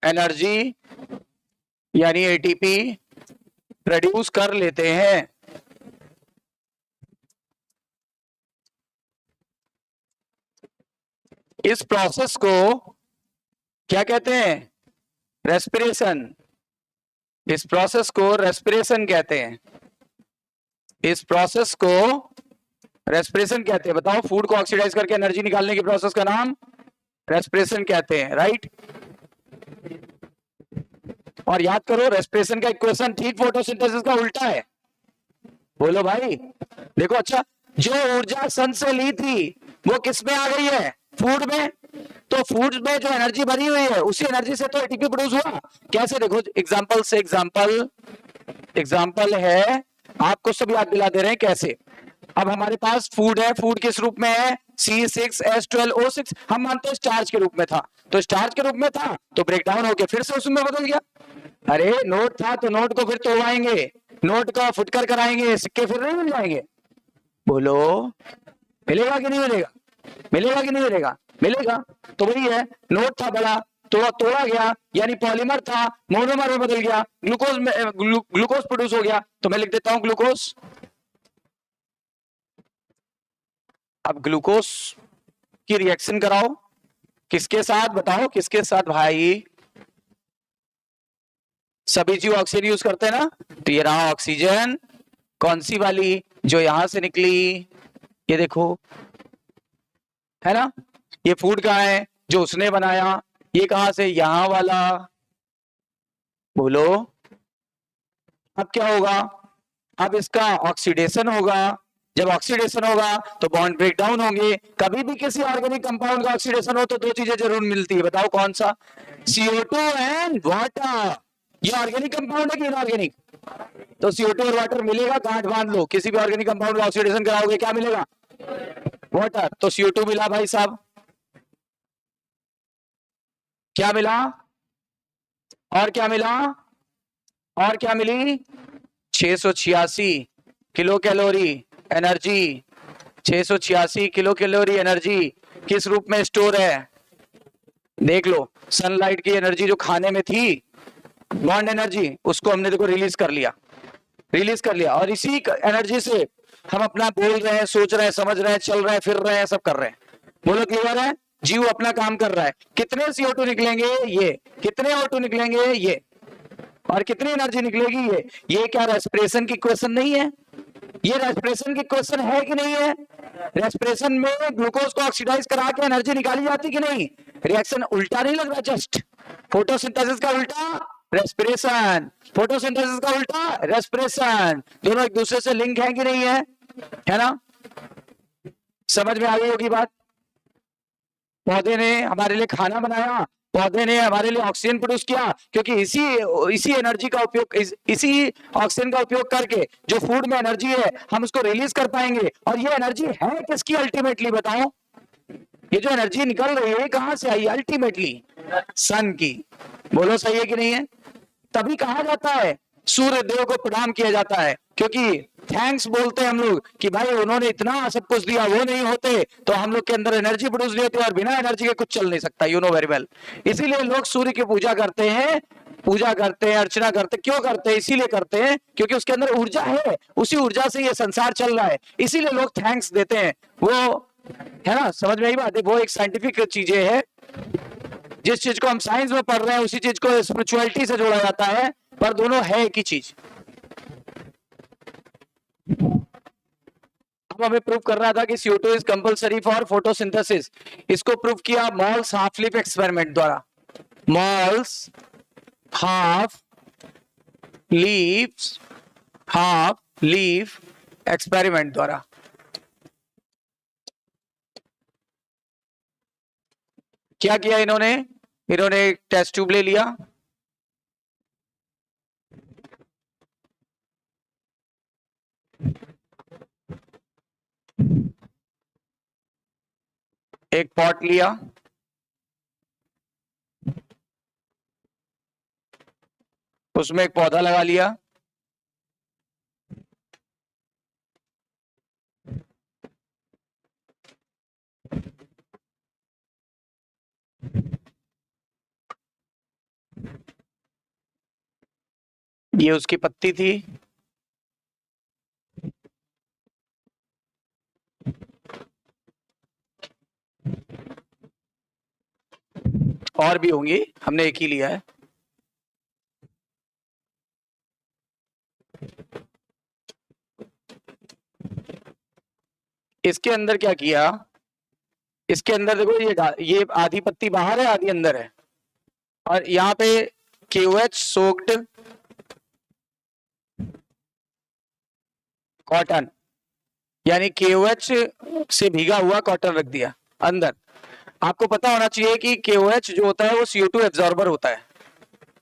Speaker 1: एनर्जी यानी एटीपी प्रोड्यूस कर लेते हैं। इस प्रोसेस को क्या कहते हैं? रेस्पिरेशन। इस प्रोसेस को रेस्पिरेशन कहते हैं। इस प्रोसेस को रेस्पिरेशन कहते हैं। बताओ, फूड को ऑक्सीडाइज करके एनर्जी निकालने की प्रोसेस का नाम रेस्पिरेशन कहते हैं, राइट? और याद करो, रेस्पिरेशन का इक्वेशन ठीक फोटोसिंथेसिस का उल्टा है। बोलो भाई। देखो, अच्छा, जो ऊर्जा सन से ली थी वो किस में आ गई है? फूड में। तो फूड में जो एनर्जी बनी हुई है उसी एनर्जी से तो एटीपी प्रोड्यूस हुआ। कैसे? देखो, एग्जांपल है, आपको सब याद दिला दे रहे हैं कैसे। अब हमारे पास फूड है, फूड किस रूप में है? C6H12O6। हम मानते हैं स्टार्च के रूप में था, तो स्टार्च के रूप में था तो ब्रेक डाउन होकर फिर से उसमें बदल गया। अरे नोट था तो नोट को फिर तोड़वाएंगे, नोट का फुटकर कराएंगे, सिक्के फिर नहीं मिल जाएंगे? बोलो, मिलेगा कि नहीं मिलेगा? मिलेगा कि नहीं मिलेगा? मिलेगा। तो वही है, नोट था बड़ा, तोड़ा गया, यानी पॉलीमर था मोनोमर में बदल गया, ग्लूकोज में ग्लूकोज प्रोड्यूस हो गया। तो मैं लिख देता हूं ग्लूकोज। अब ग्लूकोज की रिएक्शन कराओ, किसके साथ? बताओ किसके साथ भाई? सभी जीव ऑक्सीजन यूज करते हैं ना, तो ये रहा ऑक्सीजन। कौन सी वाली? जो यहां से निकली, ये देखो, है ना? ये फूड कहाँ है? जो उसने बनाया। ये कहां से? यहां वाला। बोलो। अब क्या होगा? अब इसका ऑक्सीडेशन होगा। जब ऑक्सीडेशन होगा तो बॉन्ड ब्रेक डाउन होंगे। कभी भी किसी ऑर्गेनिक कंपाउंड का ऑक्सीडेशन हो तो दो चीजें जरूर मिलती है, बताओ कौन सा? CO2 and water. ये ऑर्गेनिक कंपाउंड है कि इनऑर्गेनिक? तो CO2 और वाटर मिलेगा, गांठ बांध लो। किसी भी ऑर्गेनिक कंपाउंड का ऑक्सीडेशन कराओगे क्या मिलेगा? वाटर। तो CO2 मिला भाई साहब। क्या मिला? और क्या मिला? और क्या मिली? 686 kilo calorie energy. 686 kilo calorie energy किस रूप में स्टोर है? देख लो, सनलाइट की एनर्जी जो खाने में थी, बॉन्ड एनर्जी, उसको हमने देखो रिलीज कर लिया। रिलीज कर लिया और इसी एनर्जी से हम अपना बोल रहे हैं, सोच रहे हैं, समझ रहे हैं, चल रहे हैं, फिर रहे हैं, सब कर रहे हैं। बोलो क्लियर है? जीव अपना काम कर रहा है। कितने CO2 निकलेंगे? ये। कितने O2 निकलेंगे? ये। और कितनी एनर्जी निकलेगी? ये क्या रेस्पिरेशन की क्वेश्चन नहीं है? ये रेस्पिरेशन की क्वेश्चन है कि नहीं है? रेस्पिरेशन में ग्लूकोज को ऑक्सीडाइज करा के एनर्जी निकाली जाती कि नहीं? रिएक्शन उल्टा नहीं लग रहा? जस्ट फोटोसिंथेसिस का उल्टा रेस्पिरेशन, फोटोसिंथेसिस का उल्टा रेस्पिरेशन, दोनों एक दूसरे से लिंक है कि नहीं है? है ना? समझ में आ गई होगी बात। पौधे ने हमारे लिए खाना बनाया, पौधे ने हमारे लिए ऑक्सीजन प्रोड्यूस किया, क्योंकि इसी एनर्जी का उपयोग, इसी ऑक्सीजन का उपयोग करके जो फूड में एनर्जी है हम उसको रिलीज कर पाएंगे। और ये एनर्जी है किसकी अल्टीमेटली? बताओ, ये जो एनर्जी निकल रही है कहां से आई अल्टीमेटली? सन की। बोलो सही है कि नहीं है? तभी कहा जाता है सूर्य देव को प्रणाम किया जाता है, क्योंकि थैंक्स बोलते हैं हम लोग कि भाई उन्होंने इतना सब कुछ दिया, वो नहीं होते तो हम लोग के अंदर एनर्जी प्रोड्यूस नहीं होती और बिना एनर्जी के कुछ चल नहीं सकता। You know very well. इसीलिए लोग सूर्य की पूजा करते हैं, पूजा करते हैं, अर्चना करते हैं। क्यों करते हैं? इसीलिए करते हैं क्योंकि उसके अंदर ऊर्जा है, उसी ऊर्जा से ये संसार चल रहा है, इसीलिए लोग थैंक्स देते हैं। वो है ना, समझ में आई बात? वो एक साइंटिफिक चीजें है। जिस चीज को हम साइंस में पढ़ रहे हैं उसी चीज को स्पिरिचुअलिटी से जोड़ा जाता है, पर दोनों है एक ही चीज। अब हमें प्रूव करना था कि CO2 is compulsory for photosynthesis. इसको प्रूव किया मॉल्स हाफ लीफ एक्सपेरिमेंट द्वारा। मॉल्स हाफ लीफ एक्सपेरिमेंट द्वारा। क्या किया इन्होंने? इन्होंने एक टेस्ट ट्यूब ले लिया, एक पॉट लिया, उसमें एक पौधा लगा लिया, ये उसकी पत्ती थी, और भी होंगी, हमने एक ही लिया है। इसके अंदर क्या किया? इसके अंदर देखो, ये आधी पत्ती बाहर है, आधी अंदर है, और यहाँ पे KOH सोक्ड कॉटन, यानी KOH से भीगा हुआ कॉटन रख दिया अंदर। आपको पता होना चाहिए कि KOH जो होता है वो CO2 एब्जॉर्बर होता है।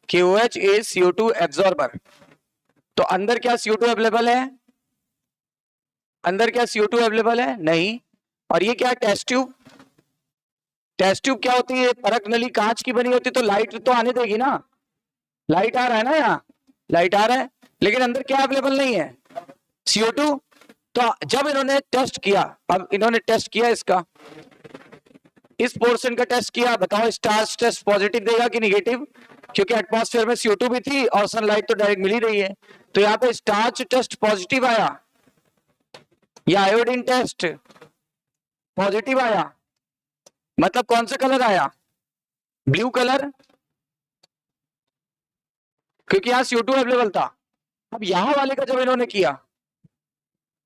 Speaker 1: KOH is CO2 absorber. तो अंदर क्या CO2 अवेलेबल है? अंदर क्या CO2 अवेलेबल है? नहीं। और ये क्या? Test tube. टेस्ट ट्यूब क्या होती है? परख नली कांच की बनी होती, तो लाइट तो आने देगी ना। लाइट आ रहा है ना, यहाँ लाइट आ रहा है, लेकिन अंदर क्या अवेलेबल नहीं है? CO2। तो जब इन्होंने टेस्ट किया, अब इन्होंने टेस्ट किया इसका, इस पोर्शन का टेस्ट किया, बताओ स्टार्च टेस्ट पॉजिटिव देगा कि निगेटिव? क्योंकि एटमॉस्फेयर में CO2 भी थी और सनलाइट तो डायरेक्ट मिल ही रही है। तो यहाँ पे स्टार्च टेस्ट पॉजिटिव आया या आयोडीन टेस्ट पॉजिटिव आया, मतलब कौन सा कलर आया? ब्लू कलर, क्योंकि यहाँ CO2 अवेलेबल था। अब यहां वाले का जब इन्होंने किया,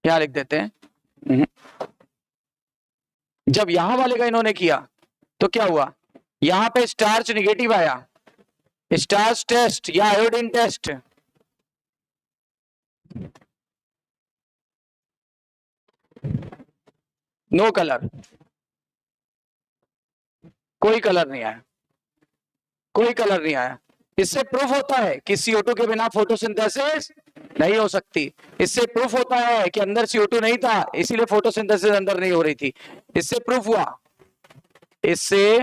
Speaker 1: क्या लिख देते हैं, जब यहां वाले का इन्होंने किया तो क्या हुआ? यहां पे स्टार्च निगेटिव आया, स्टार्च टेस्ट या आयोडीन टेस्ट? नो कलर, कोई कलर नहीं आया, कोई कलर नहीं आया। इससे प्रूफ होता है कि CO2 के बिना फोटोसिंथेसिस नहीं हो सकती। इससे प्रूफ होता है कि अंदर CO2 नहीं था, इसीलिए फोटोसिंथेसिस अंदर नहीं हो रही थी। इससे प्रूफ हुआ, इससे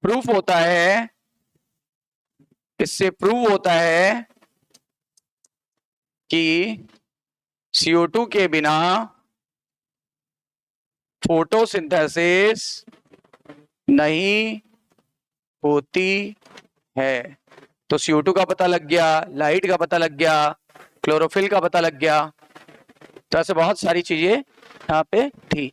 Speaker 1: प्रूफ होता है, इससे प्रूव होता है कि CO2 के बिना फोटोसिंथेसिस नहीं होती है। तो CO2 का पता लग गया, लाइट का पता लग गया, क्लोरोफिल का पता लग गया, तो ऐसे बहुत सारी चीजें यहाँ पे थी।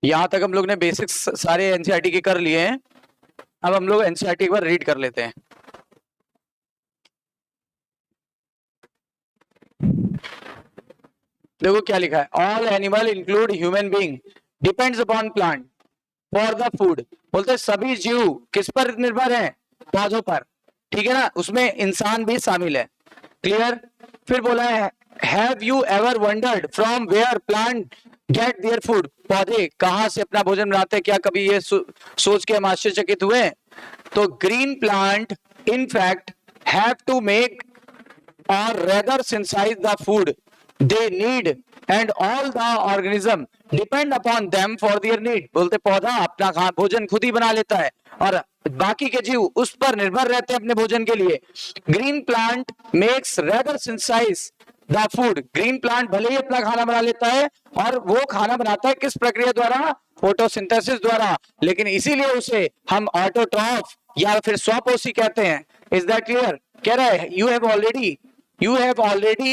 Speaker 1: यहां तक हम लोग ने बेसिक्स सारे एनसीईआरटी के कर लिए हैं। अब हम लोग एनसीईआरटी एक बार रीड कर लेते हैं। देखो क्या लिखा है, all animal include human being depends upon plant for the food. बोलते हैं सभी जीव किस पर निर्भर हैं? पौधों पर, ठीक है ना, उसमें इंसान भी शामिल है। क्लियर? फिर बोला है have you ever wondered from where plant get their food? पौधे कहां से अपना भोजन बनाते हैं, क्या कभी ये सोच के हम आश्चर्यचकित हुए? तो green plant in fact have to make or rather synthesize the food they need and all the organism depend upon them for their need। बोलते पौधा अपना भोजन खुद ही बना लेता है और बाकी के जीव उस पर निर्भर रहते हैं अपने भोजन के लिए। Green plant makes rather synthesise the food. Green plant भले ही अपना खाना बना लेता है और वो खाना बनाता है किस प्रक्रिया द्वारा? फोटोसिंथेसिस द्वारा। लेकिन इसीलिए उसे हम ऑटोट्रॉफ या फिर स्वपोषी कहते हैं। Is that clear? कह रहा है you have already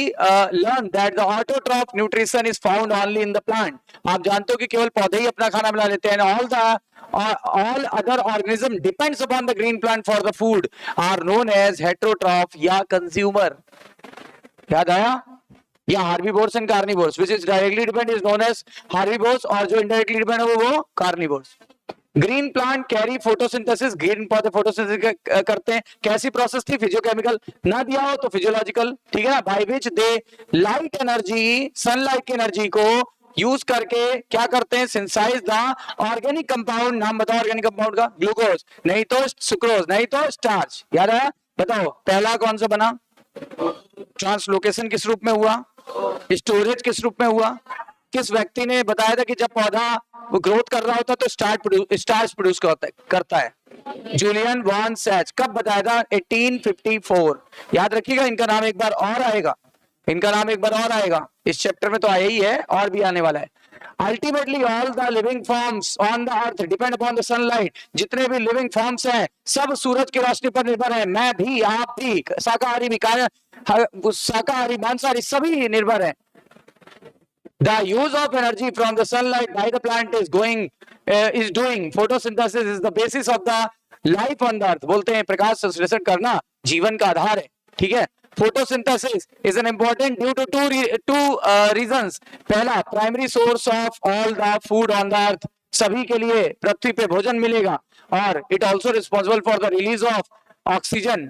Speaker 1: learned that the autotroph nutrition is found only in the plant। आप जानते हो कि केवल पौधे ही अपना खाना बना लेते हैं। all other organism depends upon the green plant for the food are known as heterotroph या consumer। याद आया? या herbivores and carnivores which is directly depend is known as herbivores और जो indirectly depend है वो carnivores। Green plant carry photosynthesis, green पौधे फोटोसिंथेसिस करते हैं। कैसी प्रोसेस थी? फिजियोकेमिकल, ना दिया हो तो फिजियोलॉजिकल, ठीक है ना। By which they light energy, sunlight की एनर्जी को यूज करके क्या करते हैं? Synthesise the organic compound. नाम बताओ ऑर्गेनिक कंपाउंड का? ग्लूकोज, नहीं तो सुक्रोज, नहीं तो स्टार्च। याद है? बताओ पहला कौन सा बना? ट्रांसलोकेशन किस रूप में हुआ? स्टोरेज किस रूप में हुआ? किस व्यक्ति ने बताया था कि जब पौधा वो ग्रोथ कर रहा होता तो स्टार्च प्रोड्यूस करता है? Julian von Sachs. कब बताया था? 1854। याद रखिएगा, इनका नाम एक बार और आएगा, इनका नाम एक बार और आएगा। इस चैप्टर में तो आया ही है और भी आने वाला है। Ultimately all the living forms on the earth depend upon the sunlight. जितने भी लिविंग फॉर्म्स हैं सब सूरज की रोशनी पर निर्भर है। मैं भी, आप भी, शाकाहारी भी, शाकाहारी मांसाहारी सभी निर्भर है। The use of energy from the sunlight by the plant is doing photosynthesis is the basis of the life on the earth। बोलते हैं प्रकाश संश्लेषण करना जीवन का आधार है, ठीक है। Photosynthesis is an important due to two reasons। पहला, primary source of all the food on the earth। सभी के लिए पृथ्वी पे भोजन मिलेगा। और it also responsible for the release of oxygen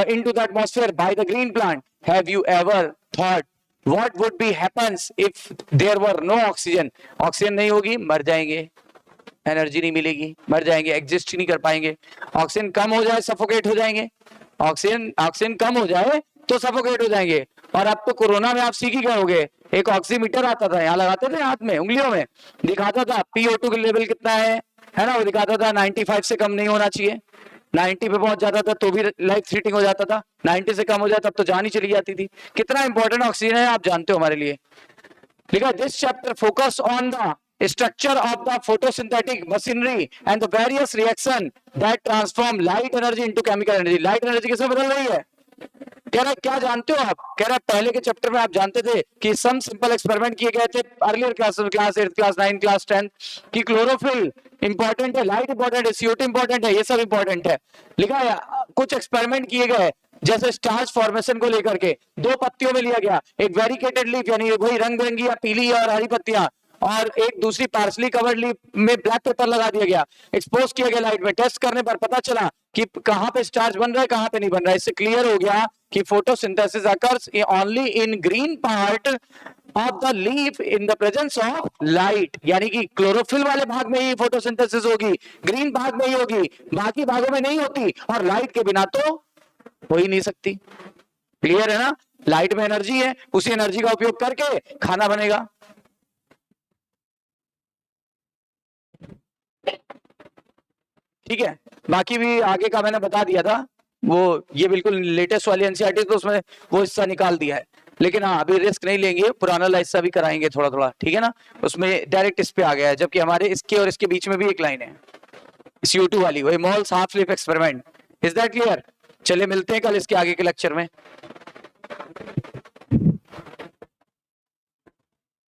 Speaker 1: into the atmosphere by the green plant। Have you ever thought what would be happens if there were no oxygen? Oxygen नहीं होगी, मर जाएंगे, एनर्जी नहीं मिलेगी, मर जाएंगे, एग्जिस्ट ही नहीं कर पाएंगे। ऑक्सीजन कम हो जाए सफोकेट हो जाएंगे, ऑक्सीजन कम हो जाए तो सफोकेट हो जाएंगे। और अब तो कोरोना में आप सीख ही गए होगे, एक ऑक्सीमीटर आता था, यहाँ लगाते थे हाथ में, उंगलियों में, दिखाता था PO2 का लेवल कितना है ना, वो दिखाता था 95 से कम नहीं होना चाहिए। 90 पे पहुंच जाता था तो भी लाइफ थ्रेटनिंग हो जाता था, 90 से कम हो जाता तब तो जान ही चली जाती थी। कितना इंपॉर्टेंट ऑक्सीजन है आप जानते हो हमारे लिए। लिखा this chapter focus on the structure of the photosynthetic machinery and the various reaction that transform light energy into chemical energy। Light energy किसमें बदल रही है? कह रहा क्या जानते हो आप, कह रहा पहले के चैप्टर में आप जानते थे कि सम सिंपल एक्सपेरिमेंट किए गए थे earlier class 8th class 9th class 10th की क्लोरोफिल इंपॉर्टेंट है, लाइट इंपॉर्टेंट है, CO2 इंपॉर्टेंट है, ये सब इंपॉर्टेंट है। लिखा है कुछ एक्सपेरिमेंट किए गए जैसे स्टार्च फॉर्मेशन को लेकर के 2 पत्तियों में लिया गया, एक वेरिकेटेड लीफ यानी वही रंग बिरंगी या पीली और हरी पत्तियां, और एक दूसरी पार्सली कवर्ड लीफ में ब्लैक पेपर लगा दिया गया, एक्सपोज किया गया लाइट में, टेस्ट करने पर पता चला कि कहां पे स्टार्च बन रहा है कहां पे नहीं बन रहा है। इससे क्लियर हो गया कि photosynthesis occurs only in green part of the leaf in the presence of light, यानी कि क्लोरोफिल वाले भाग में ही फोटोसिंथेसिस होगी, ग्रीन भाग में ही होगी, बाकी भागों में नहीं होती, और लाइट के बिना तो हो ही नहीं सकती। क्लियर है ना, लाइट में एनर्जी है, उसी एनर्जी का उपयोग करके खाना बनेगा। ठीक है, बाकी भी आगे का मैंने बता दिया था, वो ये बिल्कुल लेटेस्ट वाली एनसीईआरटी तो उसमें वो हिस्सा निकाल दिया है, लेकिन हाँ अभी रिस्क नहीं लेंगे, पुराना हिस्सा भी कराएंगे थोड़ा थोड़ा, ठीक है ना। उसमें डायरेक्ट इस पे आ गया है, जबकि हमारे इसके और इसके बीच में भी एक लाइन है CO2 वाली, वही moles half leaf experiment. Is that clear? चलिए मिलते हैं कल इसके आगे के लेक्चर में।